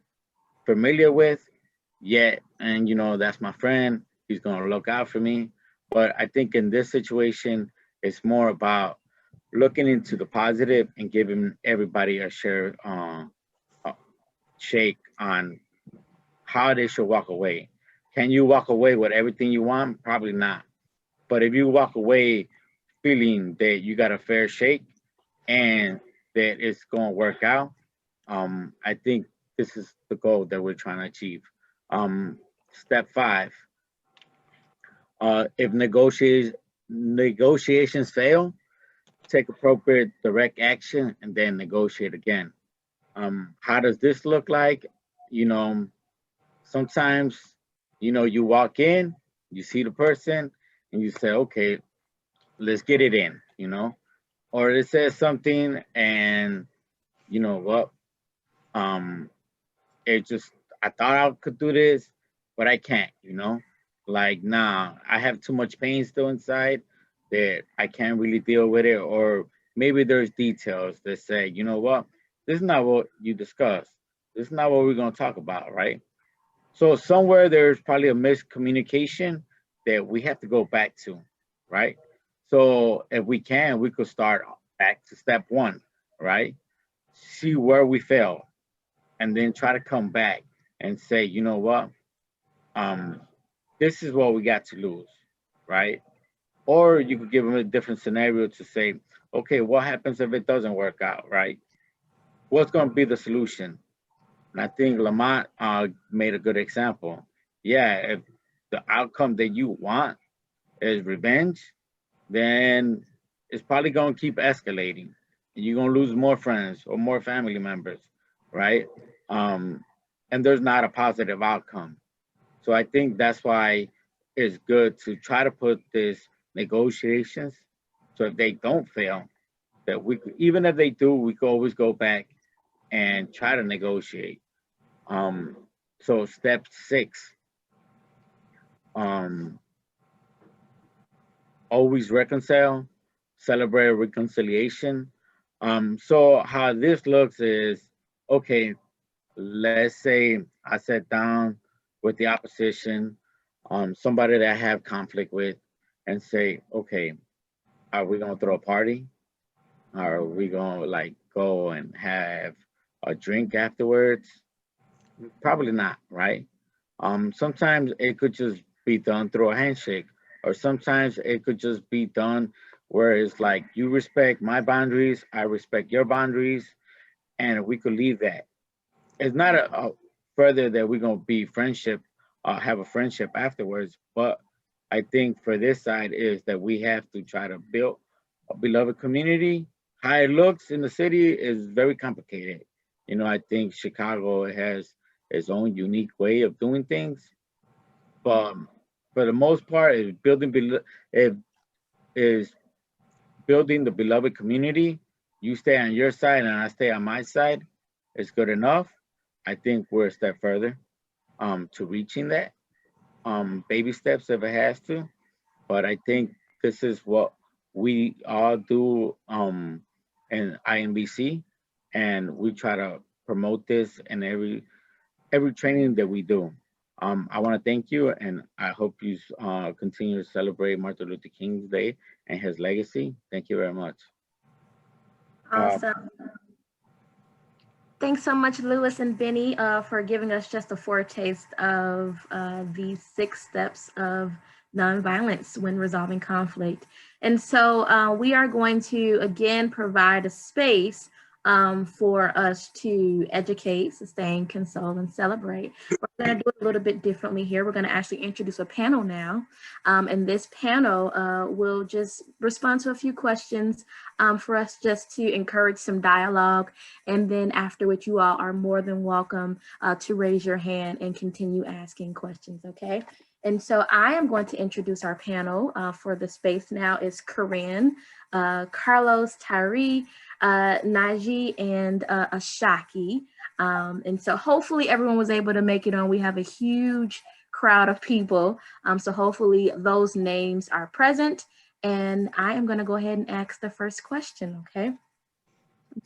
familiar with, yet, and you know, that's my friend, he's gonna look out for me. But I think in this situation, it's more about looking into the positive and giving everybody a share shake on how they should walk away. Can you walk away with everything you want? Probably not. But if you walk away feeling that you got a fair shake and that it's going to work out, I think this is the goal that we're trying to achieve. Step 5, if negotiations fail, take appropriate direct action and then negotiate again. How does this look like? You know, sometimes, you know, you walk in, you see the person, and you say, okay, let's get it in, you know, or it says something and you know what, it just, I thought I could do this, but I can't, you know, like, nah, I have too much pain still inside that I can't really deal with it. Or maybe there's details that say, you know what, this is not what you discussed. This is not what we're going to talk about, right? So somewhere there's probably a miscommunication that we have to go back to, right? So if we can, we could start back to step 1, right? See where we fail, and then try to come back and say, you know what, this is what we got to lose, right? Or you could give them a different scenario to say, okay, what happens if it doesn't work out, right? What's going to be the solution? And I think Lamont made a good example. Yeah, if the outcome that you want is revenge, then it's probably going to keep escalating. And you're going to lose more friends or more family members, right? And there's not a positive outcome. So I think that's why it's good to try to put this negotiations. So if they don't fail, that we could, even if they do, we could always go back and try to negotiate. So step 6, always reconcile, celebrate reconciliation. So how this looks is, okay, let's say I sat down with the opposition, somebody that I have conflict with, and say, okay, are we gonna throw a party? Are we gonna like go and have a drink afterwards? Probably not, right? Sometimes it could just be done through a handshake, or sometimes it could just be done where it's like, you respect my boundaries, I respect your boundaries, and we could leave that. It's not a further that we're gonna be friendship, have a friendship afterwards, but I think for this side is that we have to try to build a beloved community. How it looks in the city is very complicated. You know, I think Chicago has its own unique way of doing things, but for the most part, is building building the beloved community. You stay on your side and I stay on my side. It's good enough. I think we're a step further to reaching that. Baby steps if it has to, but I think this is what we all do in IMBC, and we try to promote this in every training that we do. I want to thank you, and I hope you continue to celebrate Martin Luther King's Day and his legacy. Thank you very much. Awesome. Thanks so much, Lewis and Benny, for giving us just a foretaste of the 6 steps of nonviolence when resolving conflict. And so we are going to, again, provide a space for us to educate, sustain, console, and celebrate. We're going to do it a little bit differently here. We're going to actually introduce a panel now. And this panel will just respond to a few questions for us just to encourage some dialogue. And then after which you all are more than welcome to raise your hand and continue asking questions, okay? And so I am going to introduce our panel for the space now. Is Corinne, Carlos, Tyree, Najee, and Ashaki. And so hopefully everyone was able to make it on. We have a huge crowd of people. So hopefully those names are present. And I am going to go ahead and ask the first question, okay?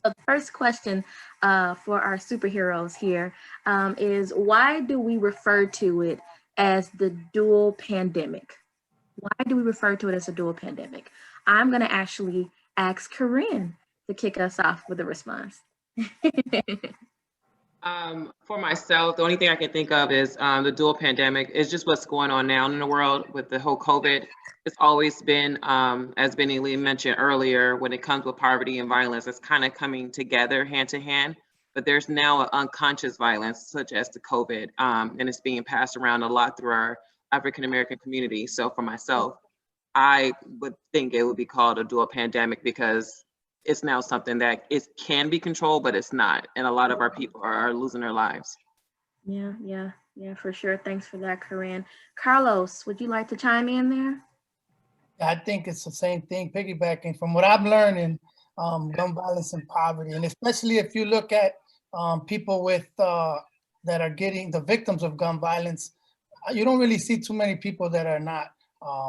So the first question for our superheroes here is, why do we refer to it as the dual pandemic? Why do we refer to it as a dual pandemic? I'm going to actually ask Corinne to kick us off with a response. For myself, the only thing I can think of is the dual pandemic is just what's going on now in the world with the whole COVID. It's always been, as Benny Lee mentioned earlier, when it comes with poverty and violence, it's kind of coming together hand to hand. But there's now an unconscious violence, such as the COVID, and it's being passed around a lot through our African American community. So for myself, I would think it would be called a dual pandemic because it's now something that can be controlled, but it's not. And a lot of our people are losing their lives. Yeah, for sure. Thanks for that, Corinne. Carlos, would you like to chime in there? I think it's the same thing, piggybacking from what I'm learning, gun violence and poverty. And especially if you look at people with that are getting the victims of gun violence, you don't really see too many people that are not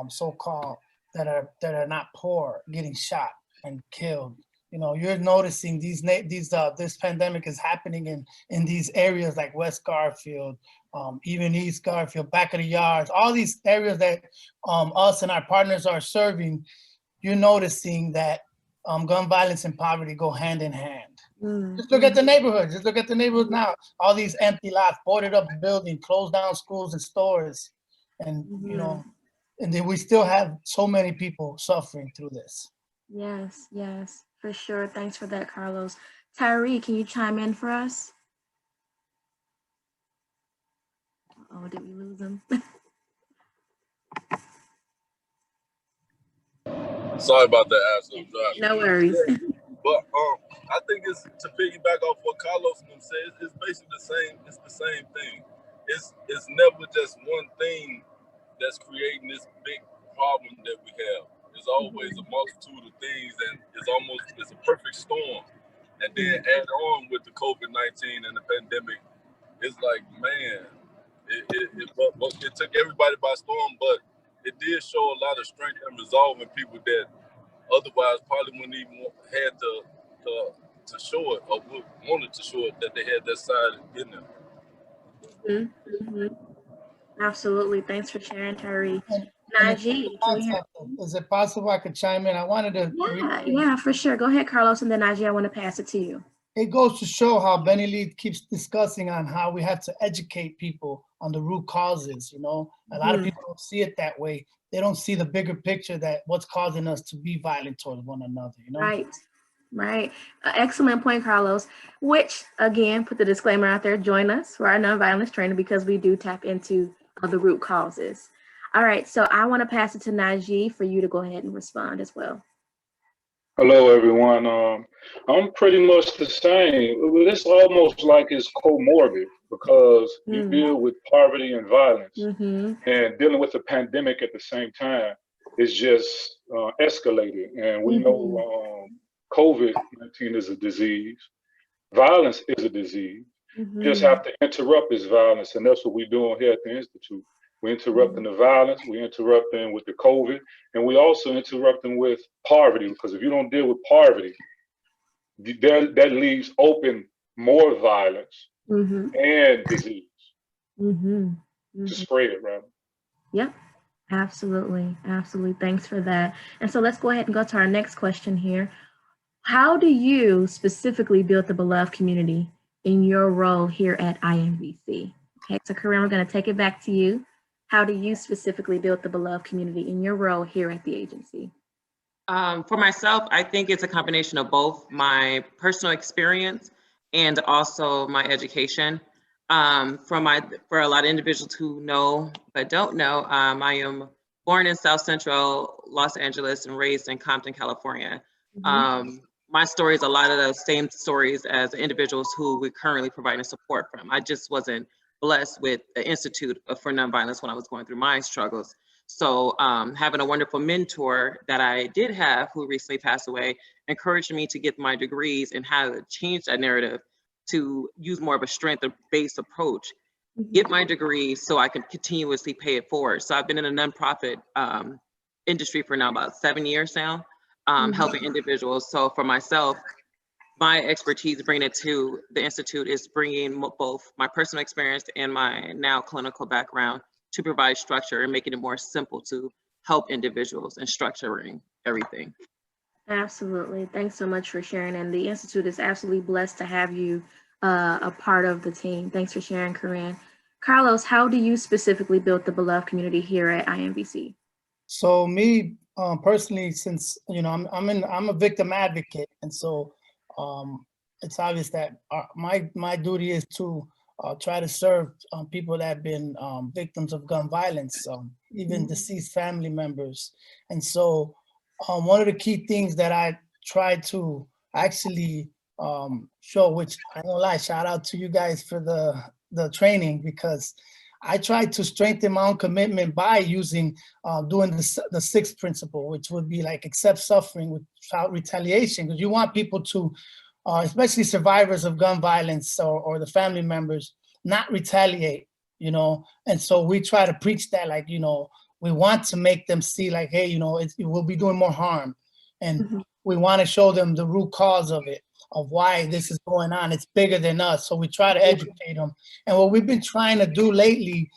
so-called, that are not poor, getting shot and killed. You know, you're noticing this pandemic is happening in these areas like West Garfield, even East Garfield, back of the yards, all these areas that us and our partners are serving. You're noticing that gun violence and poverty go hand in hand. Just look at the neighborhoods. Just look at the neighborhoods now. All these empty lots, boarded up buildings, closed down schools and stores, and you know, and then we still have so many people suffering through this. Yes, for sure. Thanks for that, Carlos. Tyree, can you chime in for us? Oh, did we lose him? Sorry about that, Ashley. No worries. But I think it's to piggyback off what Carlos said. It's basically the same. It's the same thing. It's never just one thing that's creating this big problem that we have. There's always a multitude of things, and it's a perfect storm. And then add on with the COVID-19 and the pandemic, it's like, man, it took everybody by storm, but it did show a lot of strength and resolve in people that otherwise probably wouldn't even had to show it, or wanted to show it, that they had that side in them. Absolutely. Thanks for sharing, Tyree. Najee, is it possible I could chime in? I wanted to. Yeah, for sure. Go ahead, Carlos, and then Najee, I want to pass it to you. It goes to show how Benny Lee keeps discussing on how we have to educate people on the root causes. You know, a lot of people don't see it that way. They don't see the bigger picture, that what's causing us to be violent towards one another. You know, right. Excellent point, Carlos. Which again, put the disclaimer out there. Join us for our nonviolence training because we do tap into the root causes. All right, so I want to pass it to Najee for you to go ahead and respond as well. Hello, everyone. I'm pretty much the same. It's almost like it's comorbid because you deal with poverty and violence, and dealing with the pandemic at the same time is just escalated. And we know COVID-19 is a disease. Violence is a disease. You just have to interrupt this violence, and that's what we're doing here at the Institute. We're interrupting the violence, we're interrupting with the COVID, and we also interrupting with poverty, because if you don't deal with poverty, that leaves open more violence and disease to spread, rather. Yep, absolutely. Thanks for that. And so let's go ahead and go to our next question here. How do you specifically build the beloved community in your role here at IMVC? Okay, so Corinne, we're going to take it back to you. How do you specifically build the beloved community in your role here at the agency? For myself, I think it's a combination of both my personal experience and also my education. For a lot of individuals who know but don't know, I am born in South Central Los Angeles and raised in Compton, California. My story is a lot of the same stories as individuals who we're currently providing support from. I just wasn't blessed with an Institute for Nonviolence when I was going through my struggles. So having a wonderful mentor that I did have, who recently passed away, encouraged me to get my degrees and how to change that narrative to use more of a strength-based approach, get my degree so I can continuously pay it forward. So I've been in a nonprofit industry for now about 7 years now, helping individuals. So for myself, my expertise bringing it to the Institute is bringing both my personal experience and my now clinical background to provide structure and making it more simple to help individuals and structuring everything. Absolutely. Thanks so much for sharing. And the Institute is absolutely blessed to have you a part of the team. Thanks for sharing, Corinne. Carlos, how do you specifically build the beloved community here at IMVC? So me personally, since I'm a victim advocate, and so it's obvious that my duty is to try to serve people that have been victims of gun violence, even deceased family members. And so one of the key things that I try to actually show, which I don't lie, shout out to you guys for the training, because I try to strengthen my own commitment by using doing the sixth principle, which would be like accept suffering without retaliation, because you want people to especially survivors of gun violence or the family members, not retaliate, and so we try to preach that, like, we want to make them see like, hey, it will be doing more harm, and we want to show them the root cause of it, of why this is going on. It's bigger than us, so we try to educate them. And what we've been trying to do lately,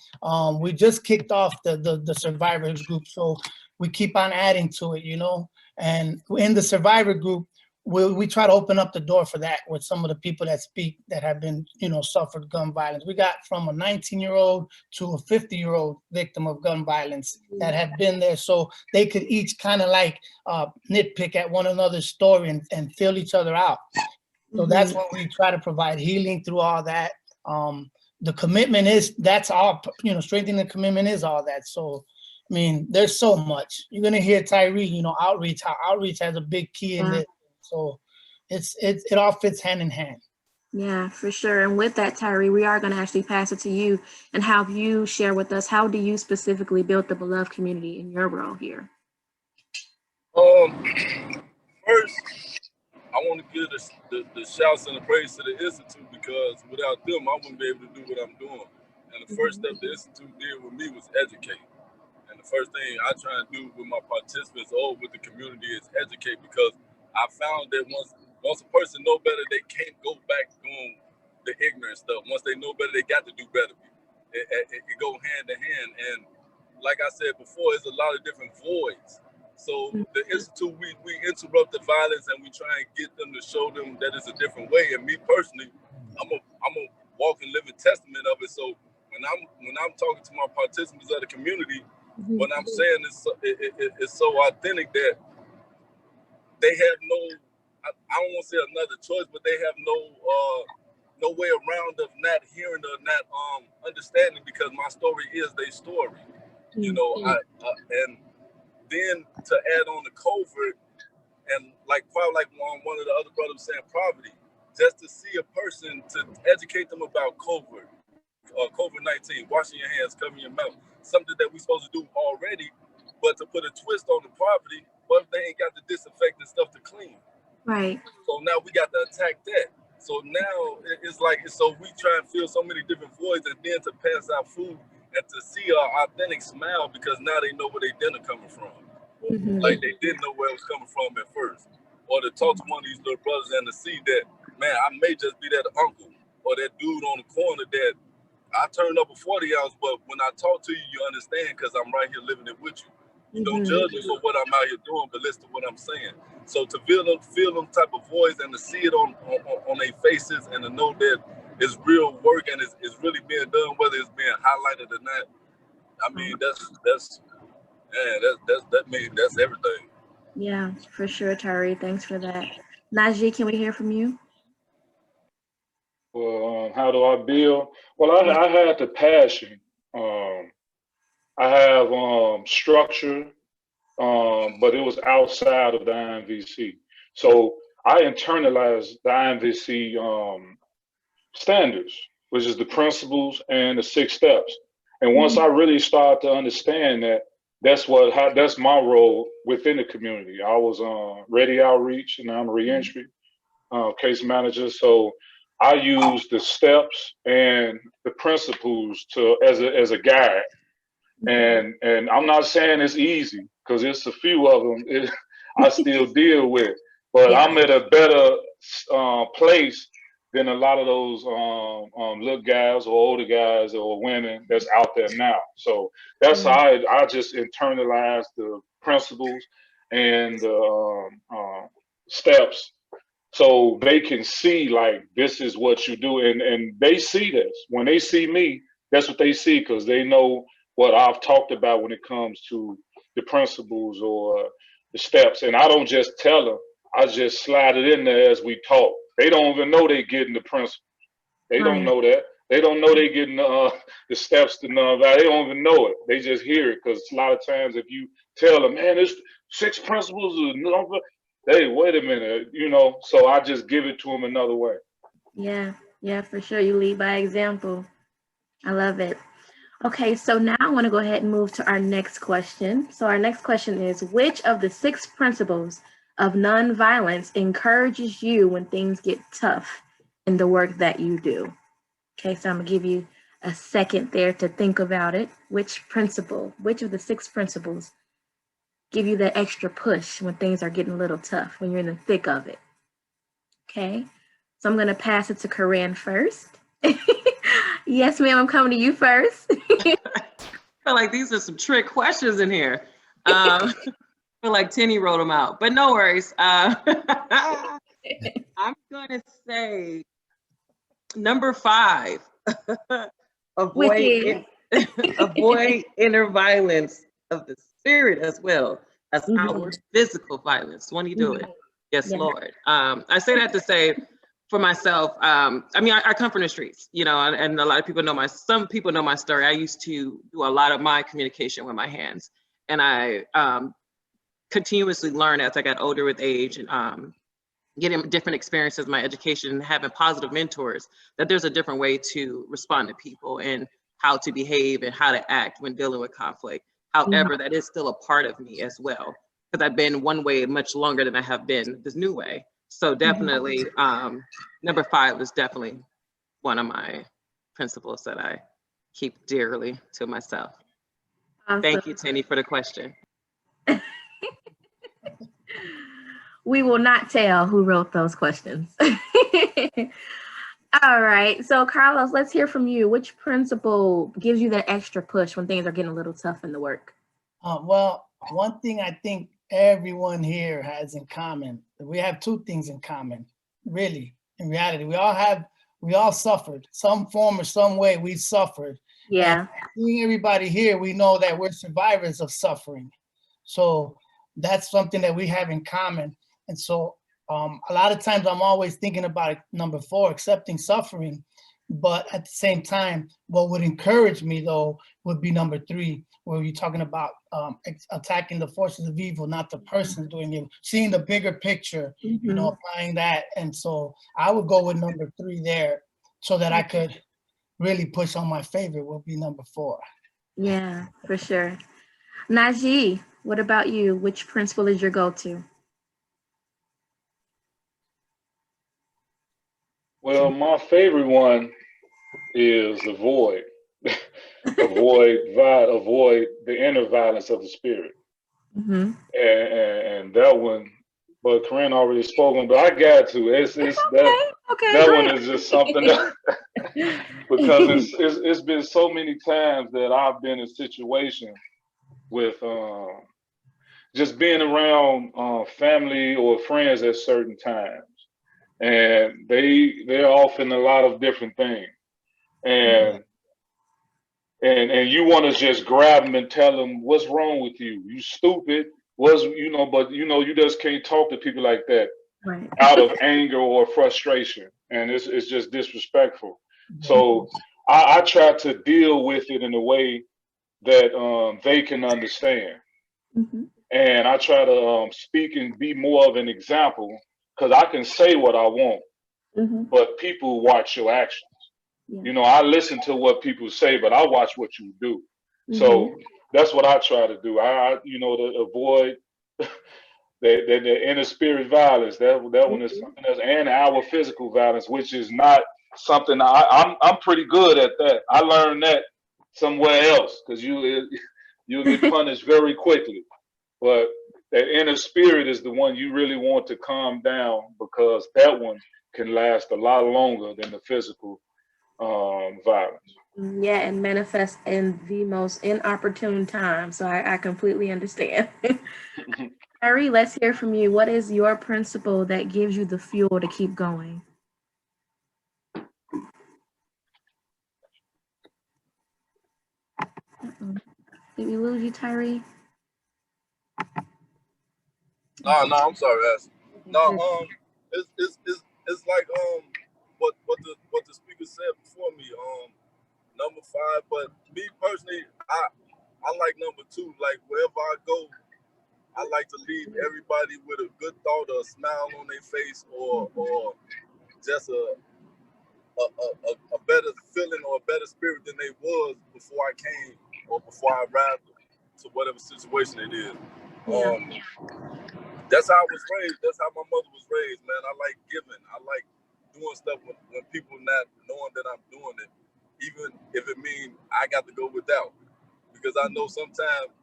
we just kicked off the survivors group, so we keep on adding to it, and in the survivor group, we try to open up the door for that with some of the people that speak that have been, suffered gun violence. We got from a 19-year-old to a 50-year-old victim of gun violence that have been there, so they could each kind of like nitpick at one another's story and fill each other out. So that's what we try to provide, healing through all that. The commitment that's all, strengthening the commitment is all that. So, I mean, there's so much. You're gonna hear Tyree, outreach, how outreach has a big key in this. So it all fits hand in hand. Yeah, for sure. And with that, Tyree, we are going to actually pass it to you and have you share with us, how do you specifically build the beloved community in your role here? First, I want to give the shouts and the praise to the Institute, because without them, I wouldn't be able to do what I'm doing. And the first step the Institute did with me was educate. And the first thing I try and do with my participants or with the community is educate, because I found that once a person know better, they can't go back doing the ignorant stuff. Once they know better, they got to do better. It go hand in hand. And like I said before, there's a lot of different voids. So the Institute, we interrupt the violence and we try and get them to show them that it's a different way. And me personally, I'm a walking, living testament of it. So when I'm talking to my participants of the community, what I'm saying is so authentic that they have I don't want to say another choice, but they have no way around of not hearing or not understanding, because my story is their story. And then to add on the covert, and like one of the other brothers saying, poverty, just to see a person, to educate them about covert, COVID-19, washing your hands, covering your mouth, something that we're supposed to do already, but to put a twist on the poverty, what if they ain't got the disinfectant stuff to clean? Right. So now we got to attack that. So now it's like, so we try and fill so many different voids, and then to pass out food and to see our authentic smile, because now they know where their dinner coming from. Like they didn't know where it was coming from at first. Or to talk to one of these little brothers and to see that, man, I may just be that uncle or that dude on the corner that I turned up a 40 ounce, but when I talk to you, you understand, because I'm right here living it with you. You don't judge me for what I'm out here doing, but listen to what I'm saying. So to feel them type of voice and to see it on their faces, and to know that it's real work and it's really being done, whether it's being highlighted or not. I mean, that's everything. Yeah, for sure, Tyree. Thanks for that. Najee, can we hear from you? Well, how do I build? Well, I had the passion. I have structure, but it was outside of the IMVC. So I internalized the IMVC standards which is the principles and the 6 steps. And once I really started to understand that, that's my role within the community. I was on ready outreach, and I'm reentry case manager. So I use the steps and the principles as a guide. And I'm not saying it's easy, because it's a few of them I still deal with, but I'm at a better place than a lot of those little guys or older guys or women that's out there now. So that's how I just internalize the principles and the steps, so they can see, like, this is what you do. And they see this. When they see me, that's what they see, because they know what I've talked about when it comes to the principles or the steps. And I don't just tell them, I just slide it in there as we talk. They don't even know they're getting the principles. They don't know that. They don't know they're getting the steps to nonviolence. They don't even know it. They just hear it, because a lot of times if you tell them, man, there's 6 principles of nonviolence, hey, wait a minute, so I just give it to them another way. Yeah, for sure. You lead by example. I love it. Okay, so now I want to go ahead and move to our next question. So our next question is, which of the 6 principles of nonviolence encourages you when things get tough in the work that you do? Okay, so I'm gonna give you a second there to think about it. Which of the 6 principles give you that extra push when things are getting a little tough, when you're in the thick of it? Okay, so I'm gonna pass it to Corinne first. Yes, ma'am, I'm coming to you first. I feel like these are some trick questions in here. I feel like Tenny wrote them out, but no worries. I'm gonna say number 5, avoid inner violence of the spirit as well as outward physical violence. When you do it, yes, Lord. I say that to say, for myself, I mean, I come from the streets, and a lot of people know some people know my story. I used to do a lot of my communication with my hands, and I continuously learned as I got older with age, and getting different experiences, my education, and having positive mentors, that there's a different way to respond to people and how to behave and how to act when dealing with conflict. However, that is still a part of me as well, because I've been one way much longer than I have been this new way. So definitely, number 5 is definitely one of my principles that I keep dearly to myself. Awesome. Thank you, Tenny, for the question. We will not tell who wrote those questions. All right, so Carlos, let's hear from you. Which principle gives you that extra push when things are getting a little tough in the work? Well, one thing I think everyone here has in common, we have 2 things in common, really, in reality. We all suffered, some form or some way we suffered. Yeah. And seeing everybody here, we know that we're survivors of suffering. So that's something that we have in common. And so a lot of times I'm always thinking about number 4, accepting suffering. But at the same time, what would encourage me, though, would be number 3, where you're talking about attacking the forces of evil, not the person doing it, seeing the bigger picture, applying that. And so I would go with number 3 there, so that I could really push on my favorite, will be number 4. Yeah, for sure. Najee, what about you? Which principle is your go-to? Well, my favorite one is avoid. avoid the inner violence of the spirit. And that one, but Corinne already spoken, but I got to. That one is just something that, because it's been so many times that I've been in situations with just being around family or friends at certain times, and they're often a lot of different things, and you want to just grab them and tell them, what's wrong with you? You stupid. But you just can't talk to people like that out of anger or frustration. And it's just disrespectful. So I try to deal with it in a way that they can understand. And I try to speak and be more of an example, because I can say what I want, but people watch your actions. You know, I listen to what people say, but I watch what you do. So that's what I try to do. I you know, to avoid the inner spirit violence. That one is something else, and our physical violence, which is not something I'm pretty good at that. I learned that somewhere else because you'll get punished very quickly. But that inner spirit is the one you really want to calm down, because that one can last a lot longer than the physical violence. Yeah, and manifest in the most inopportune time. So I completely understand. Harry, let's hear from you. What is your principle that gives you the fuel to keep going? Did we lose you, Tyree? No, I'm sorry, Ash. No, it's like what the speaker said before me. Number 5, but me personally, I like number 2. Like wherever I go, I like to leave everybody with a good thought, or a smile on their face, or just a better feeling or a better spirit than they was before I came or before I arrived to whatever situation it is. That's how I was raised. That's how my mother was raised, man. I like giving. I like doing stuff when people not knowing that I'm doing it, even if it means I got to go without. Because I know sometimes,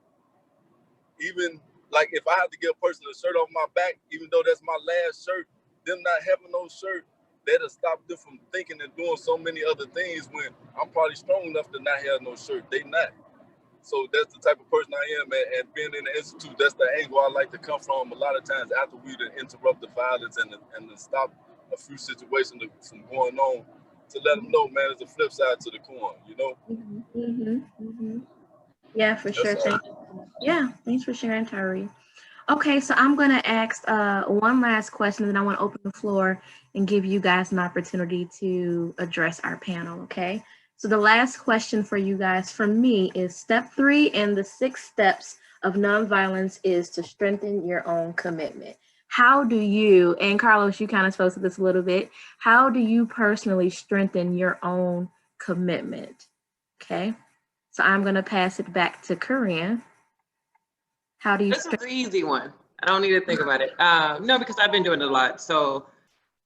even like if I have to give a person a shirt off my back, even though that's my last shirt, them not having no shirt, that'll stop them from thinking and doing so many other things when I'm probably strong enough to not have no shirt. They not. So that's the type of person I am, and being in the institute, that's the angle I like to come from. A lot of times after we interrupt the violence and to stop a few situations from going on, to let them know, man, there's a flip side to the coin, you know? Yeah, for sure. Thanks for sharing, Tyree. Okay, so I'm going to ask one last question, and then I want to open the floor and give you guys an opportunity to address our panel, okay? So the last question for you guys from me is step 3 in the 6 steps of nonviolence is to strengthen your own commitment. How do you, and Carlos, you kind of spoke to this a little bit, how do you personally strengthen your own commitment? Okay, so I'm going to pass it back to Corinne. How do you? This is an easy one. I don't need to think about it. No, because I've been doing it a lot. So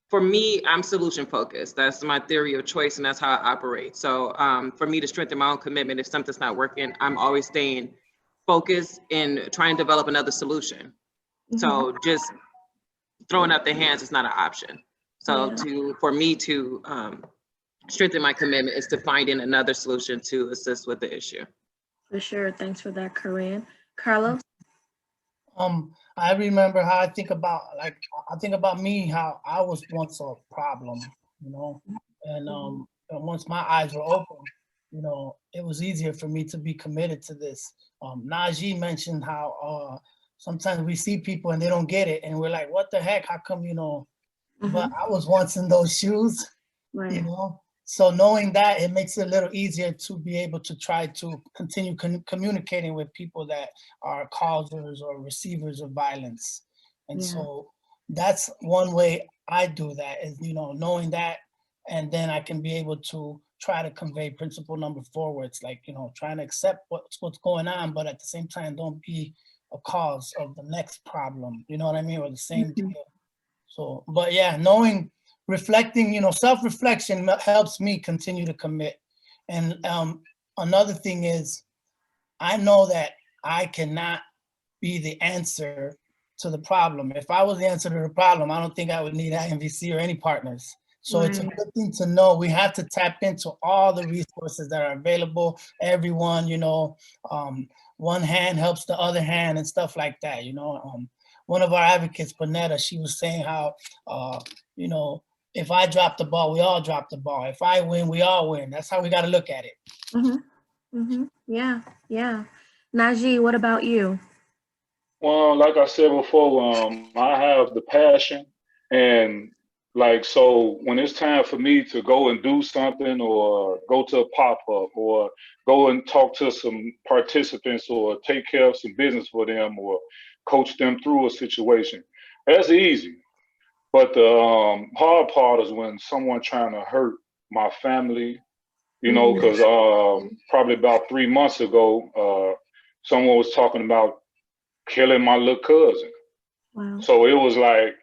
for me, I'm solution focused. That's my theory of choice, and that's how I operate. So for me to strengthen my own commitment, if something's not working, I'm always staying focused and trying to develop another solution. So just throwing up the hands is not an option. So for me to strengthen my commitment is to finding another solution to assist with the issue. For sure. Thanks for that, Corinne. Carlos? I remember how I think about me, how I was once a problem, you know, and once my eyes were open, you know, it was easier for me to be committed to this. Najee mentioned how sometimes we see people and they don't get it, and we're like, what the heck, how come, you know, but I was once in those shoes, you know, so knowing that, it makes it a little easier to be able to try to continue communicating with people that are causers or receivers of violence. And so that's one way I do that, is, you know, knowing that, and then I can be able to try to convey principle number 4, where it's like, you know, trying to accept what's going on, but at the same time, don't be a cause of the next problem, you know what I mean, or the same deal. So, but yeah, reflecting, you know, self-reflection helps me continue to commit. And another thing is, I know that I cannot be the answer to the problem. If I was the answer to the problem, I don't think I would need IMVC or any partners. So it's a good thing to know. We have to tap into all the resources that are available. Everyone, you know, one hand helps the other hand and stuff like that, you know. One of our advocates, Panetta, she was saying how, you know, if I drop the ball, we all drop the ball. If I win, we all win. That's how we got to look at it. Yeah. Najee, what about you? Well, like I said before, I have the passion, and like, so when it's time for me to go and do something, or go to a pop-up, or go and talk to some participants, or take care of some business for them, or coach them through a situation, that's easy. But the hard part is when someone trying to hurt my family, you know, because probably about 3 months ago, someone was talking about killing my little cousin. Wow. So it was like,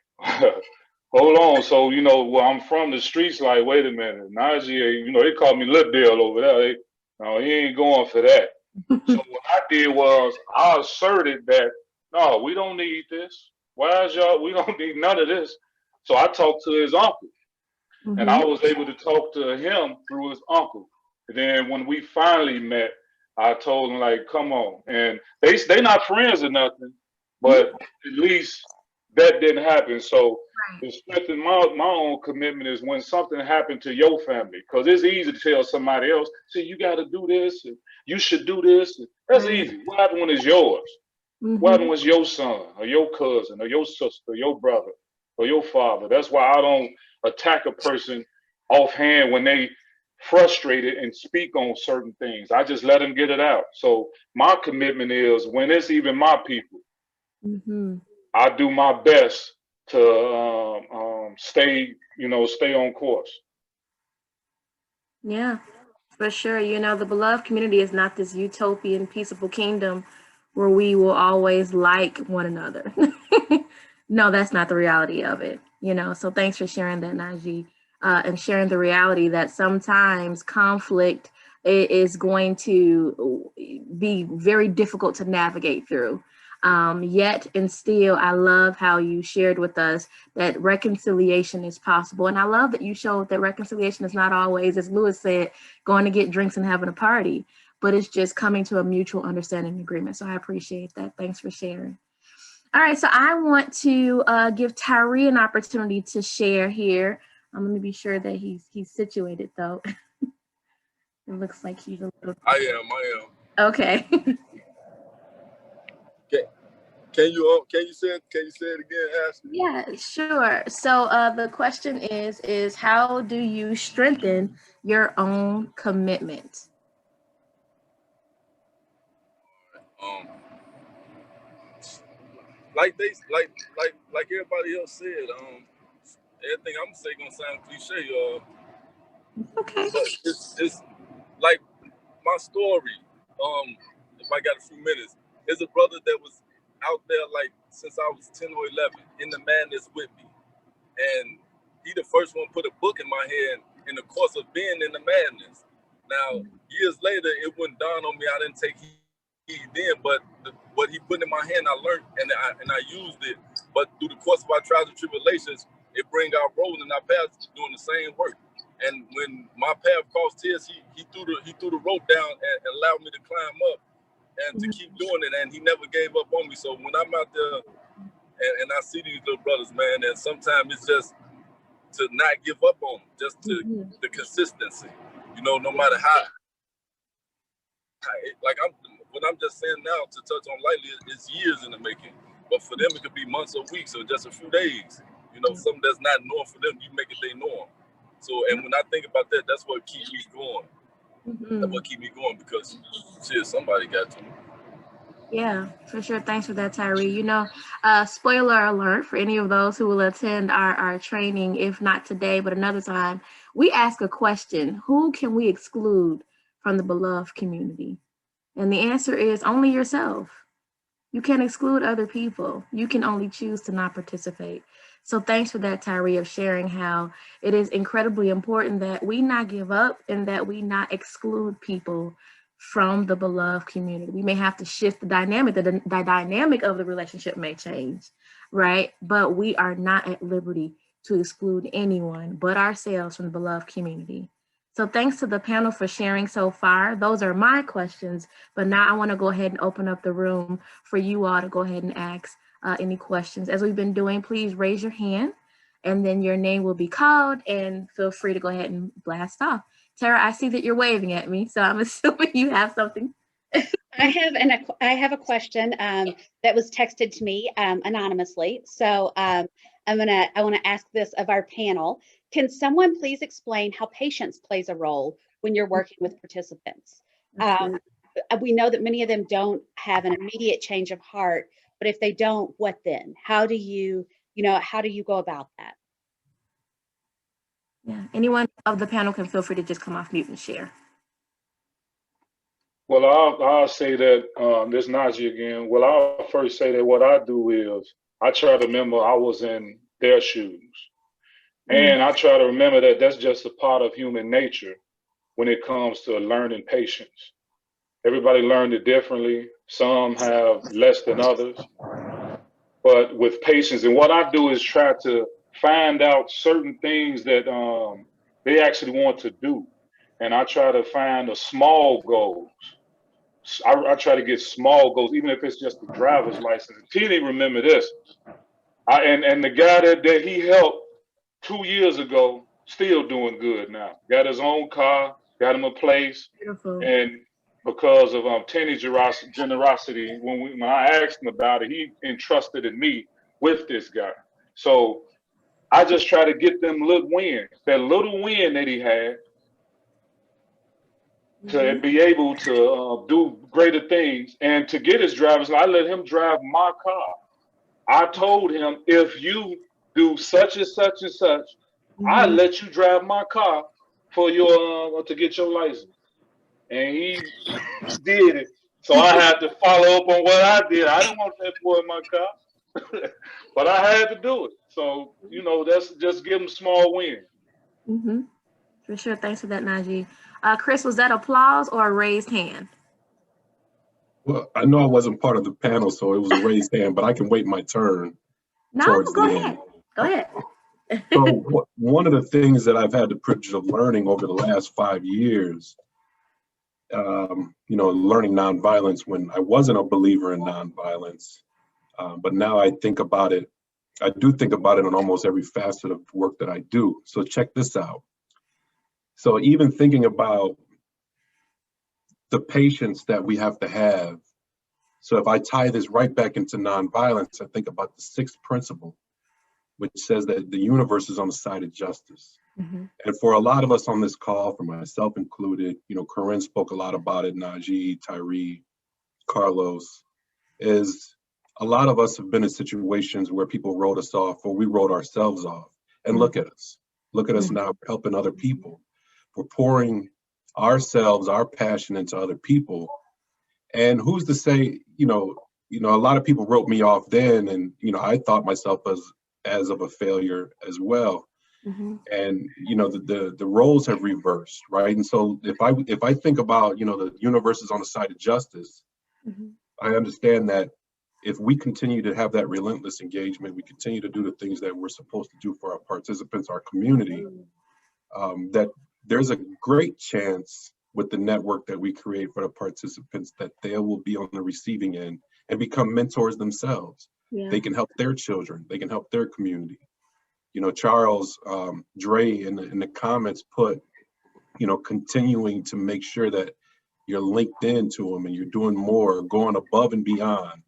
hold on. So, you know, where I'm from, the streets like, wait a minute, Najee, you know, they call me Lil Dale over there. No, he ain't going for that. So what I did was I asserted that, no, we don't need this. Why is y'all, we don't need none of this. So I talked to his uncle, and I was able to talk to him through his uncle. And then when we finally met, I told him, like, come on. And they not friends or nothing, but at least that didn't happen. So the strength in my own commitment is when something happened to your family, because it's easy to tell somebody else, see, you got to do this, and you should do this. That's easy. What happened when it's yours? What happened when it's your son or your cousin or your sister or your brother or your father? That's why I don't attack a person offhand when they frustrated and speak on certain things. I just let them get it out. So my commitment is when it's even my people, I do my best to stay on course. Yeah, for sure. You know, the beloved community is not this utopian, peaceable kingdom where we will always like one another. No, that's not the reality of it. You know, so thanks for sharing that, Najee, and sharing the reality that sometimes conflict is going to be very difficult to navigate through. Yet and still, I love how you shared with us that reconciliation is possible. And I love that you showed that reconciliation is not always, as Lewis said, going to get drinks and having a party, but it's just coming to a mutual understanding and agreement. So I appreciate that. Thanks for sharing. All right, so I want to give Tyree an opportunity to share here. I'm going to be sure that he's situated, though. It looks like he's a little... I am. Okay. Can you say it again, Ashley? Yeah, sure. So the question is how do you strengthen your own commitment? Like everybody else said, everything I'm gonna say gonna sound cliche, okay. But it's like my story. If I got a few minutes, is a brother that was out there like since I was 10 or 11 in the madness with me, and he the first one put a book in my hand in the course of being in the madness. Now years later, it wouldn't dawn on me. I didn't take heed then, but what he put in my hand, I learned and I used it. But through the course of our trials and tribulations, it bring our road and our paths doing the same work. And when my path crossed his, he threw the rope down and allowed me to climb up and to keep doing it. And he never gave up on me. So when I'm out there and I see these little brothers, man, and sometimes it's just to not give up on them, just to the consistency. You know, no matter how like what I'm just saying now, to touch on lightly, it's years in the making. But for them, it could be months or weeks or just a few days. You know, something that's not norm for them, you make it their norm. So, and when I think about that, that's what keeps me going. That's what keeps me going, because shit, somebody got to. Yeah, for sure. Thanks for that, Tyree. You know, spoiler alert for any of those who will attend our training, if not today, but another time, we ask a question: who can we exclude from the beloved community? And the answer is only yourself. You can't exclude other people. You can only choose to not participate. So thanks for that, Tyree, of sharing how it is incredibly important that we not give up and that we not exclude people from the beloved community. We may have to shift the dynamic. The dynamic of the relationship may change, right? But we are not at liberty to exclude anyone but ourselves from the beloved community. So thanks to the panel for sharing so far. Those are my questions, but now I want to go ahead and open up the room for you all to go ahead and ask any questions. As we've been doing, please raise your hand and then your name will be called, and feel free to go ahead and blast off. Tara, I see that you're waving at me, so I'm assuming you have something. I have a question that was texted to me anonymously. So I want to ask this of our panel. Can someone please explain how patience plays a role when you're working with participants? We know that many of them don't have an immediate change of heart, but if they don't, what then? How do you go about that? Yeah, anyone of the panel can feel free to just come off mute and share. Well, I'll say that this Najee again. Well, I'll first say that what I do is I try to remember I was in their shoes, and I try to remember that that's just a part of human nature when it comes to learning patience. Everybody learned it differently. Some have less than others, but with patience, and what I do is try to find out certain things that they actually want to do, and I try to find a small goals. I try to get small goals, even if it's just a driver's license. T.D. remember this. And the guy that he helped 2 years ago, still doing good now. Got his own car, got him a place. Beautiful. And because of Tenny's generosity, when I asked him about it, he entrusted in me with this guy. So I just try to get them little wins. That little win that he had, to be able to do greater things, and to get his driver's license, I let him drive my car. I told him, if you do such and such and such, I let you drive my car for your to get your license. And he did it. So I had to follow up on what I did. I didn't want that boy in my car, but I had to do it. So, that's just give him small wins. For sure. Thanks for that, Najee. Chris, was that applause or a raised hand? Well, I know I wasn't part of the panel, so it was a raised hand, but I can wait my turn. No, go ahead. Go ahead. So one of the things that I've had the privilege of learning over the last 5 years, learning nonviolence when I wasn't a believer in nonviolence, but now I think about it. I do think about it on almost every facet of work that I do. So check this out. So even thinking about the patience that we have to have. So if I tie this right back into nonviolence, I think about the sixth principle, which says that the universe is on the side of justice. And for a lot of us on this call, for myself included, Corinne spoke a lot about it, Najee, Tyree, Carlos, is a lot of us have been in situations where people wrote us off or we wrote ourselves off. And look at us. Look at us now helping other people. We're pouring ourselves, our passion into other people. And who's to say, a lot of people wrote me off then, and I thought myself as of a failure as well. And the roles have reversed, right? And so if I think about the universe is on the side of justice, I understand that if we continue to have that relentless engagement, we continue to do the things that we're supposed to do for our participants, our community, that there's a great chance with the network that we create for the participants that they will be on the receiving end and become mentors themselves. They can help their children, they can help their community. Charles Dre in the comments put, continuing to make sure that you're linked into them and you're doing more, going above and beyond.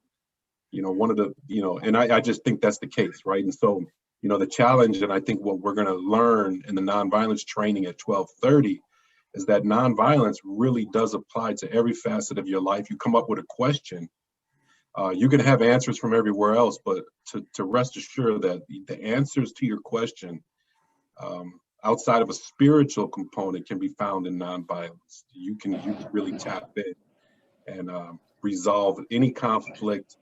One of the, and I just think that's the case, right? And so, the challenge, and I think what we're going to learn in the nonviolence training at 12:30 is that nonviolence really does apply to every facet of your life. You come up with a question, you're going to have answers from everywhere else, but to rest assured that the answers to your question outside of a spiritual component can be found in nonviolence. You can really tap in and resolve any conflict,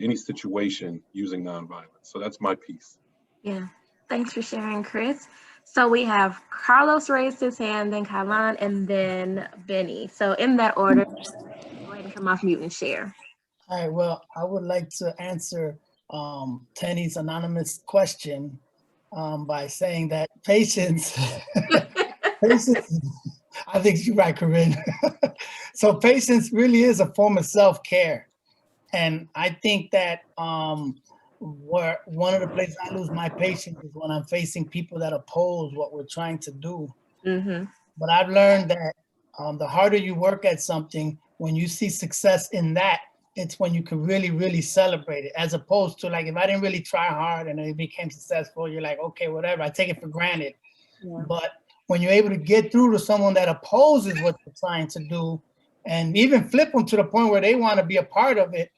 any situation using nonviolence. So that's my piece. Yeah, thanks for sharing, Chris. So we have Carlos raised his hand, then Kailan, and then Benny. So in that order, go ahead and come off mute and share. All right, well, I would like to answer Tenny's anonymous question by saying that patience, I think you're right, Corinne. So patience really is a form of self-care. And I think that where one of the places I lose my patience is when I'm facing people that oppose what we're trying to do. But I've learned that the harder you work at something, when you see success in that, it's when you can really, really celebrate it, as opposed to like, if I didn't really try hard and it became successful, you're like, okay, whatever, I take it for granted. But when you're able to get through to someone that opposes what you're trying to do and even flip them to the point where they want to be a part of it,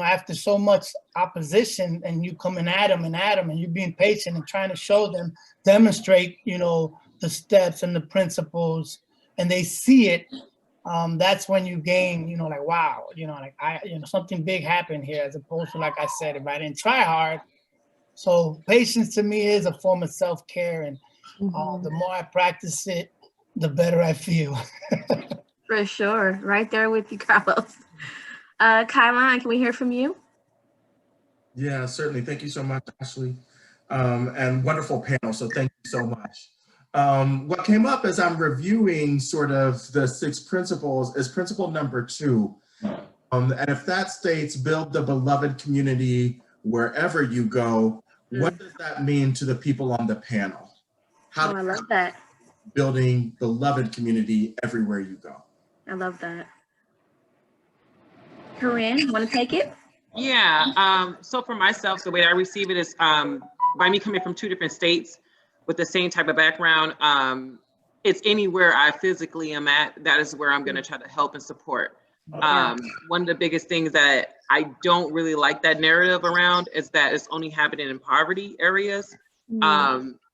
after so much opposition and you coming at them and you're being patient and trying to show them, demonstrate, the steps and the principles, and they see it, that's when you gain, you know, like, wow, you know, like something big happened here, as opposed to, like I said, if I didn't try hard. So patience to me is a form of self-care, and the more I practice it, the better I feel. For sure. Right there with you, Carlos. Kylon, can we hear from you? Yeah, certainly. Thank you so much, Ashley. And wonderful panel, so thank you so much. What came up as I'm reviewing sort of the 6 principles is principle number 2. And if that states build the beloved community wherever you go, what does that mean to the people on the panel? How I love that. Building beloved community everywhere you go. I love that. Corinne, want to take it? Yeah, so for myself, the way I receive it is by me coming from 2 different states with the same type of background, it's anywhere I physically am at, that is where I'm going to try to help and support. One of the biggest things that I don't really like that narrative around is that it's only happening in poverty areas.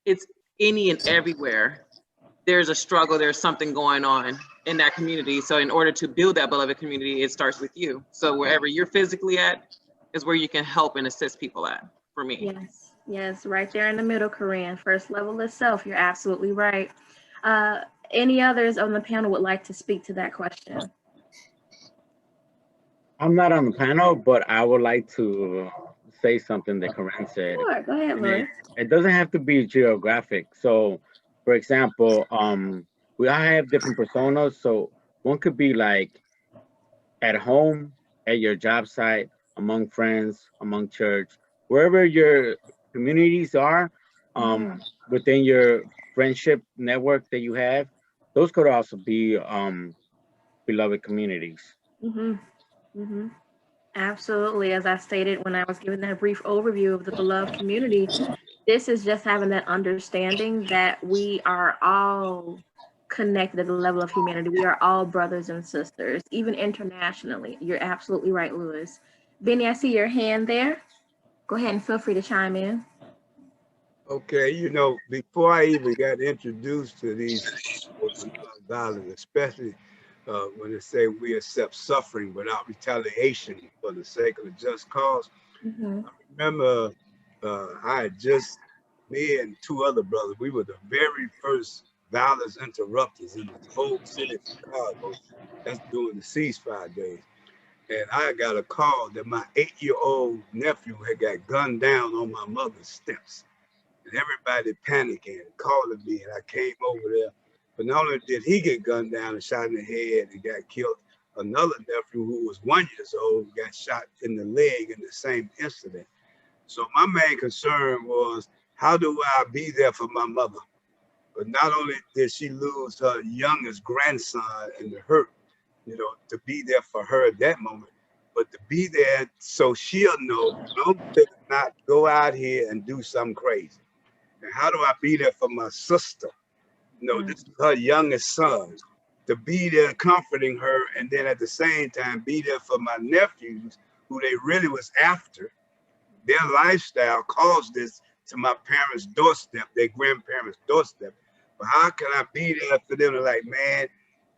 It's any and everywhere. There's a struggle, there's something going on in that community. So in order to build that beloved community, it starts with you. So wherever you're physically at is where you can help and assist people at, for me. Yes, yes, right there in the middle, Corinne. First level is self, you're absolutely right. Any others on the panel would like to speak to that question? I'm not on the panel, but I would like to say something that Corinne said. Sure, go ahead, Louis. It doesn't have to be geographic. So, for example, we all have different personas. So one could be like at home, at your job site, among friends, among church, wherever your communities are, within your friendship network that you have, those could also be beloved communities. Absolutely. As I stated when I was giving that brief overview of the beloved community, this is just having that understanding that we are all connected at the level of humanity. We are all brothers and sisters, even internationally. You're absolutely right, Louis. Benny, I see your hand there. Go ahead and feel free to chime in. Okay, you know, before I even got introduced to these violence, especially when they say we accept suffering without retaliation for the sake of the just cause. I remember I had just, me and 2 other brothers, we were the very first violence interrupters in the whole city of Chicago. That's during the ceasefire days. And I got a call that my 8-year-old nephew had got gunned down on my mother's steps. And everybody panicking and calling me, and I came over there. But not only did he get gunned down and shot in the head and got killed, another nephew who was 1 year old got shot in the leg in the same incident. So my main concern was, how do I be there for my mother? But not only did she lose her youngest grandson in the hurt, you know, to be there for her at that moment, but to be there so she'll know, don't not go out here and do something crazy. And how do I be there for my sister? You know, this is her youngest son, to be there comforting her, and then at the same time be there for my nephews who they really was after. Their lifestyle caused this to my parents' doorstep, their grandparents' doorstep. But how can I be there for them to, like, man,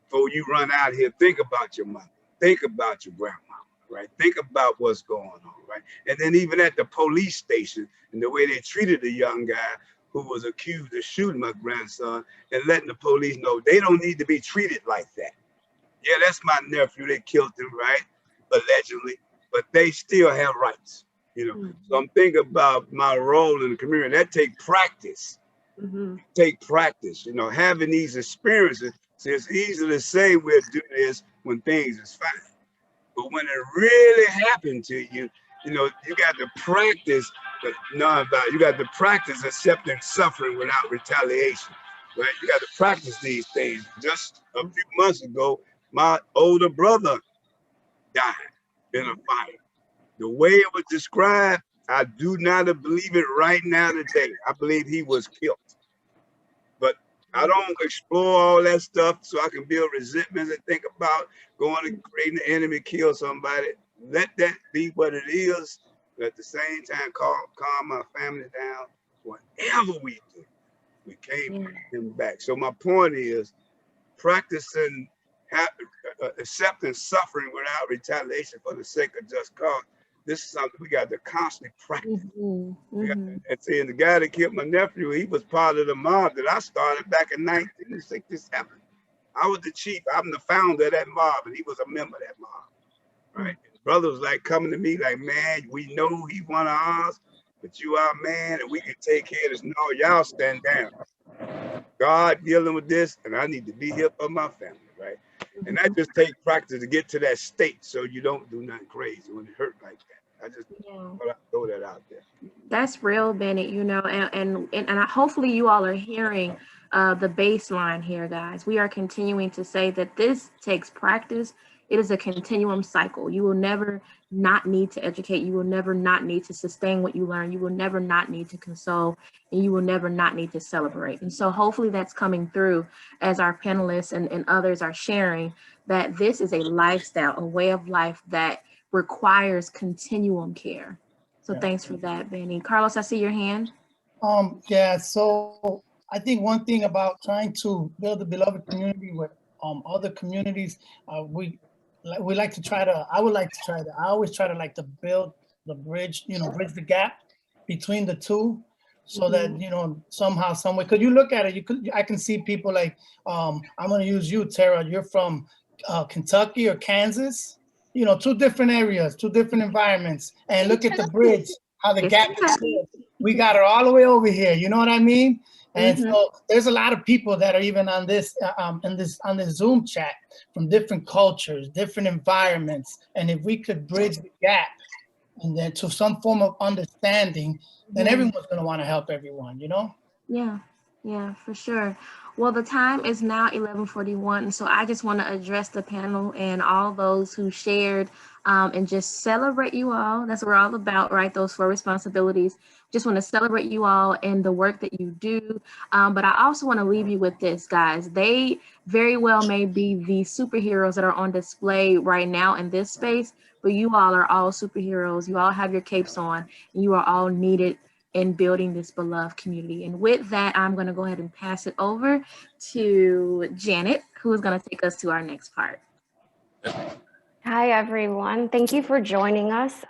before you run out here, think about your mother, think about your grandma, right? Think about what's going on, right? And then even at the police station and the way they treated the young guy who was accused of shooting my grandson, and letting the police know they don't need to be treated like that. Yeah, that's my nephew, they killed him, right? Allegedly, but they still have rights, you know? So I'm thinking about my role in the community. That take practice, take practice, you know, having these experiences. So it's easy to say we'll do this when things is fine. But when it really happened to you, you know, you got to practice the nonviolence. You got to practice accepting suffering without retaliation, right? You got to practice these things. Just a few months ago, my older brother died in a fire. The way it was described, I do not believe it right now today. I believe he was killed. But I don't explore all that stuff so I can build resentments and think about going and creating an enemy, kill somebody. Let that be what it is. But at the same time, calm my family down. Whatever we do, we can't bring him back. So my point is, practicing accepting suffering without retaliation for the sake of just cause. This is something we got to constantly practice. And see, and the guy that killed my nephew, he was part of the mob that I started back in 1967. I was the chief. I'm the founder of that mob, and he was a member of that mob. Right? His brother was like coming to me like, man, we know he's one of ours, but you are a man, and we can take care of this. No, y'all stand down. God dealing with this, and I need to be here for my family, right? And that just takes practice to get to that state so you don't do nothing crazy when it hurt like that. I just throw that out there. That's real, Bennett, you know, and hopefully you all are hearing the baseline here, guys. We are continuing to say that this takes practice. It is a continuum cycle. You will never not need to educate. You will never not need to sustain what you learn. You will never not need to console, and you will never not need to celebrate. And so hopefully that's coming through as our panelists and others are sharing that this is a lifestyle, a way of life that requires continuum care. So thanks for that, Benny. Carlos, I see your hand. Yeah, so I think one thing about trying to build a beloved community with other communities, we like to try to, I always try to like to build the bridge, bridge the gap between the two, so that, somehow, some way, because you look at it, I can see people like, I'm going to use you, Tara, you're from Kentucky or Kansas, two different areas, two different environments, and look at the bridge, how the gap is filled. We got her all the way over here, you know what I mean? And so there's a lot of people that are even on this on this Zoom chat from different cultures, different environments. And if we could bridge the gap and then to some form of understanding, then everyone's going to want to help everyone, Yeah, for sure. Well, the time is now 11:41, so I just want to address the panel and all those who shared and just celebrate you all. That's what we're all about, right? Those 4 responsibilities. Just want to celebrate you all and the work that you do. But I also want to leave you with this, guys. They very well may be the superheroes that are on display right now in this space, but you all are all superheroes. You all have your capes on, and you are all needed in building this beloved community. And with that, I'm going to go ahead and pass it over to Janet, who is going to take us to our next part. Hi, everyone. Thank you for joining us.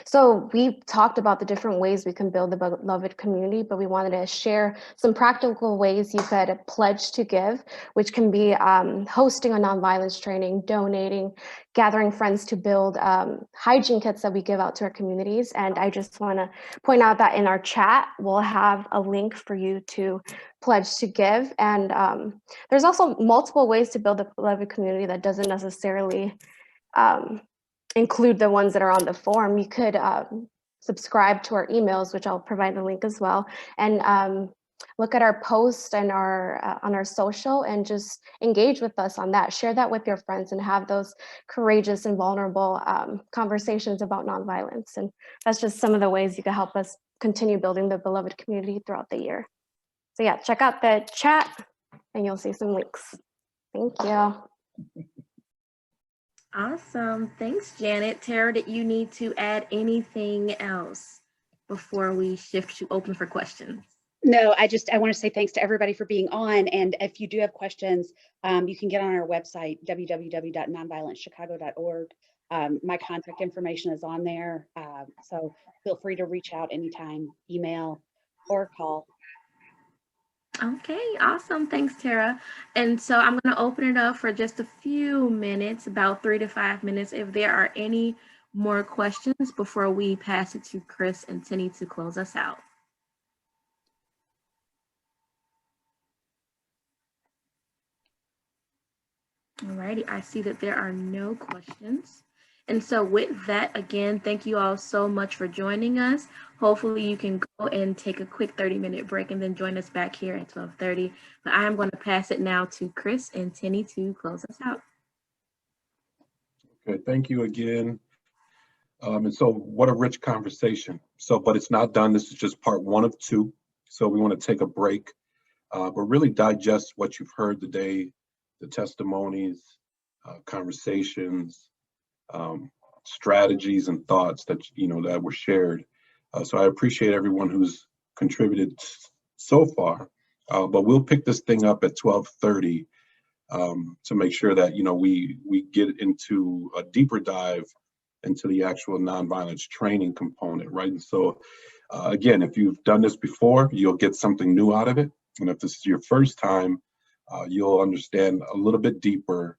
So we talked about the different ways we can build the beloved community, but we wanted to share some practical ways you could pledge to give, which can be hosting a nonviolence training, donating, gathering friends to build hygiene kits that we give out to our communities. And I just want to point out that in our chat, we'll have a link for you to pledge to give. And there's also multiple ways to build a beloved community that doesn't necessarily include the ones that are on the form. You could subscribe to our emails, which I'll provide the link as well, and look at our posts and on our social, and just engage with us on that. Share that with your friends and have those courageous and vulnerable conversations about nonviolence. And that's just some of the ways you can help us continue building the beloved community throughout the year. So yeah, check out the chat and you'll see some links. Thank you. Awesome. Thanks, Janet. Tara, did you need to add anything else before we shift to open for questions? No, I want to say thanks to everybody for being on. And if you do have questions, you can get on our website, www.nonviolencechicago.org. My contact information is on there. So feel free to reach out anytime, email or call. Okay, awesome. Thanks, Tara. And so I'm going to open it up for just a few minutes, about 3 to 5 minutes, if there are any more questions before we pass it to Chris and Tinny to close us out. All righty, I see that there are no questions. And so with that, again, thank you all so much for joining us. Hopefully you can go and take a quick 30-minute break and then join us back here at 12:30. But I am going to pass it now to Chris and Tinny to close us out. Okay, thank you again. And so what a rich conversation. But it's not done. This is just part 1 of 2. So we want to take a break, but really digest what you've heard today, the testimonies, conversations, strategies and thoughts that that were shared. So I appreciate everyone who's contributed so far. But we'll pick this thing up at 12:30 to make sure that, you know, we get into a deeper dive into the actual nonviolence training component, right? And so, again, if you've done this before, you'll get something new out of it. And if this is your first time, you'll understand a little bit deeper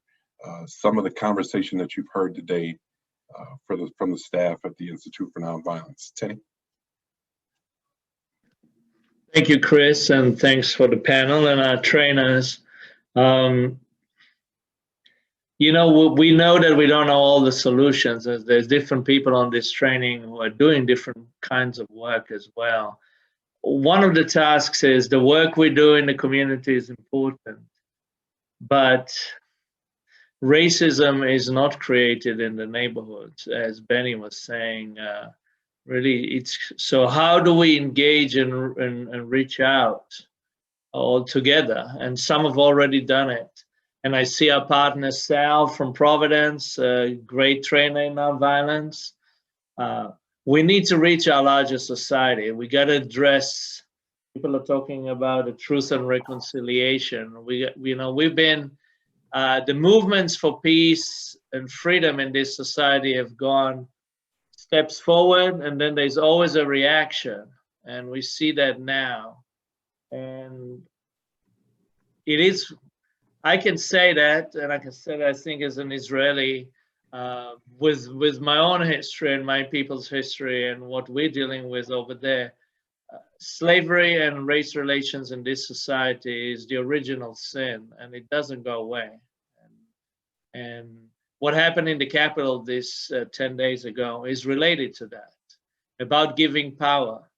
some of the conversation that you've heard today from the staff at the Institute for Nonviolence. Teddy? Thank you, Chris, and thanks for the panel and our trainers. You know, we know that we don't know all the solutions, as there's different people on this training who are doing different kinds of work as well. One of the tasks is the work we do in the community is important, but racism is not created in the neighborhoods, as Benny was saying. Really, it's so how do we engage and reach out all together? And some have already done it. And I see our partner Sal from Providence, a great trainer in nonviolence. We need to reach our larger society. We got to address. People are talking about the truth and reconciliation. We've been the movements for peace and freedom in this society have gone steps forward, and then there's always a reaction, and we see that now. And it is. I can say that, and I can say that I think as an Israeli, with my own history and my people's history and what we're dealing with over there, slavery and race relations in this society is the original sin, and it doesn't go away. And what happened in the Capitol this 10 days ago is related to that, about giving power.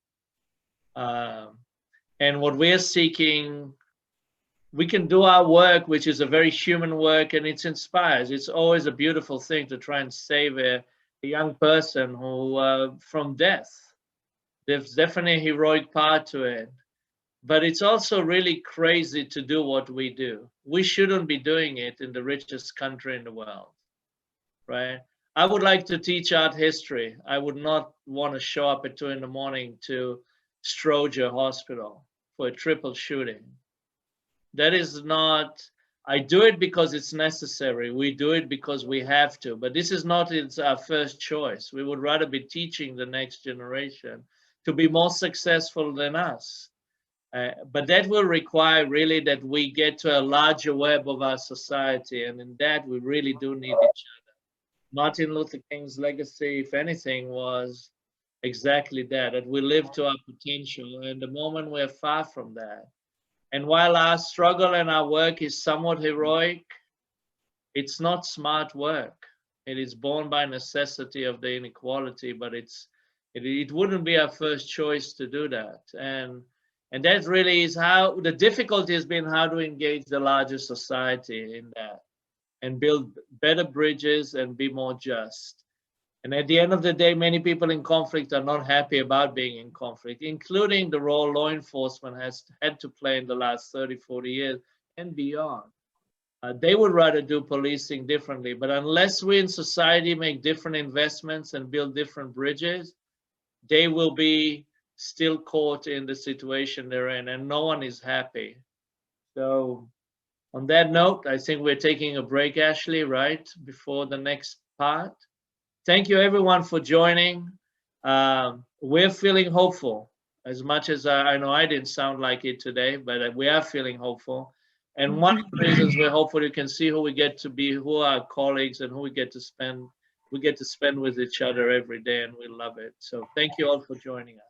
And what we're seeking, we can do our work, which is a very human work, and it inspires. It's always a beautiful thing to try and save a young person who from death. There's definitely a heroic part to it, but it's also really crazy to do what we do. We shouldn't be doing it in the richest country in the world, right? I would like to teach art history. I would not want to show up at 2 in the morning to Stroger Hospital for a triple shooting. That is not, I do it because it's necessary. We do it because we have to, but this is not our first choice. We would rather be teaching the next generation to be more successful than us. But that will require really that we get to a larger web of our society. And in that, we really do need each other. Martin Luther King's legacy, if anything, was exactly that we live to our potential. And the moment we're far from that, and while our struggle and our work is somewhat heroic, it's not smart work. It is born by necessity of the inequality, but it wouldn't be our first choice to do that. And that really is how the difficulty has been, how to engage the larger society in that and build better bridges and be more just. And at the end of the day, many people in conflict are not happy about being in conflict, including the role law enforcement has had to play in the last 30, 40 years and beyond. They would rather do policing differently, but unless we in society make different investments and build different bridges, they will be still caught in the situation they're in, and no one is happy. So on that note, I think we're taking a break, Ashley, right, before the next part. Thank you everyone for joining. We're feeling hopeful, as much as I know I didn't sound like it today, but we are feeling hopeful. And one of the reasons we're hopeful, you can see who we get to be, who are our colleagues and who we get to spend with each other every day, and we love it. So thank you all for joining us.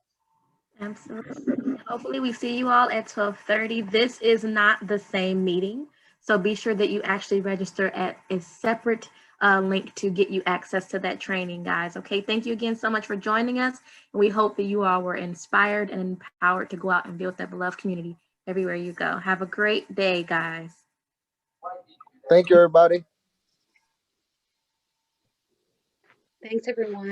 Absolutely. Hopefully we see you all at 12:30. This is not the same meeting, so be sure that you actually register at a separate link to get you access to that training, guys. Okay, thank you again so much for joining us. And we hope that you all were inspired and empowered to go out and build that beloved community everywhere you go. Have a great day, guys. Thank you, everybody. Thanks, everyone.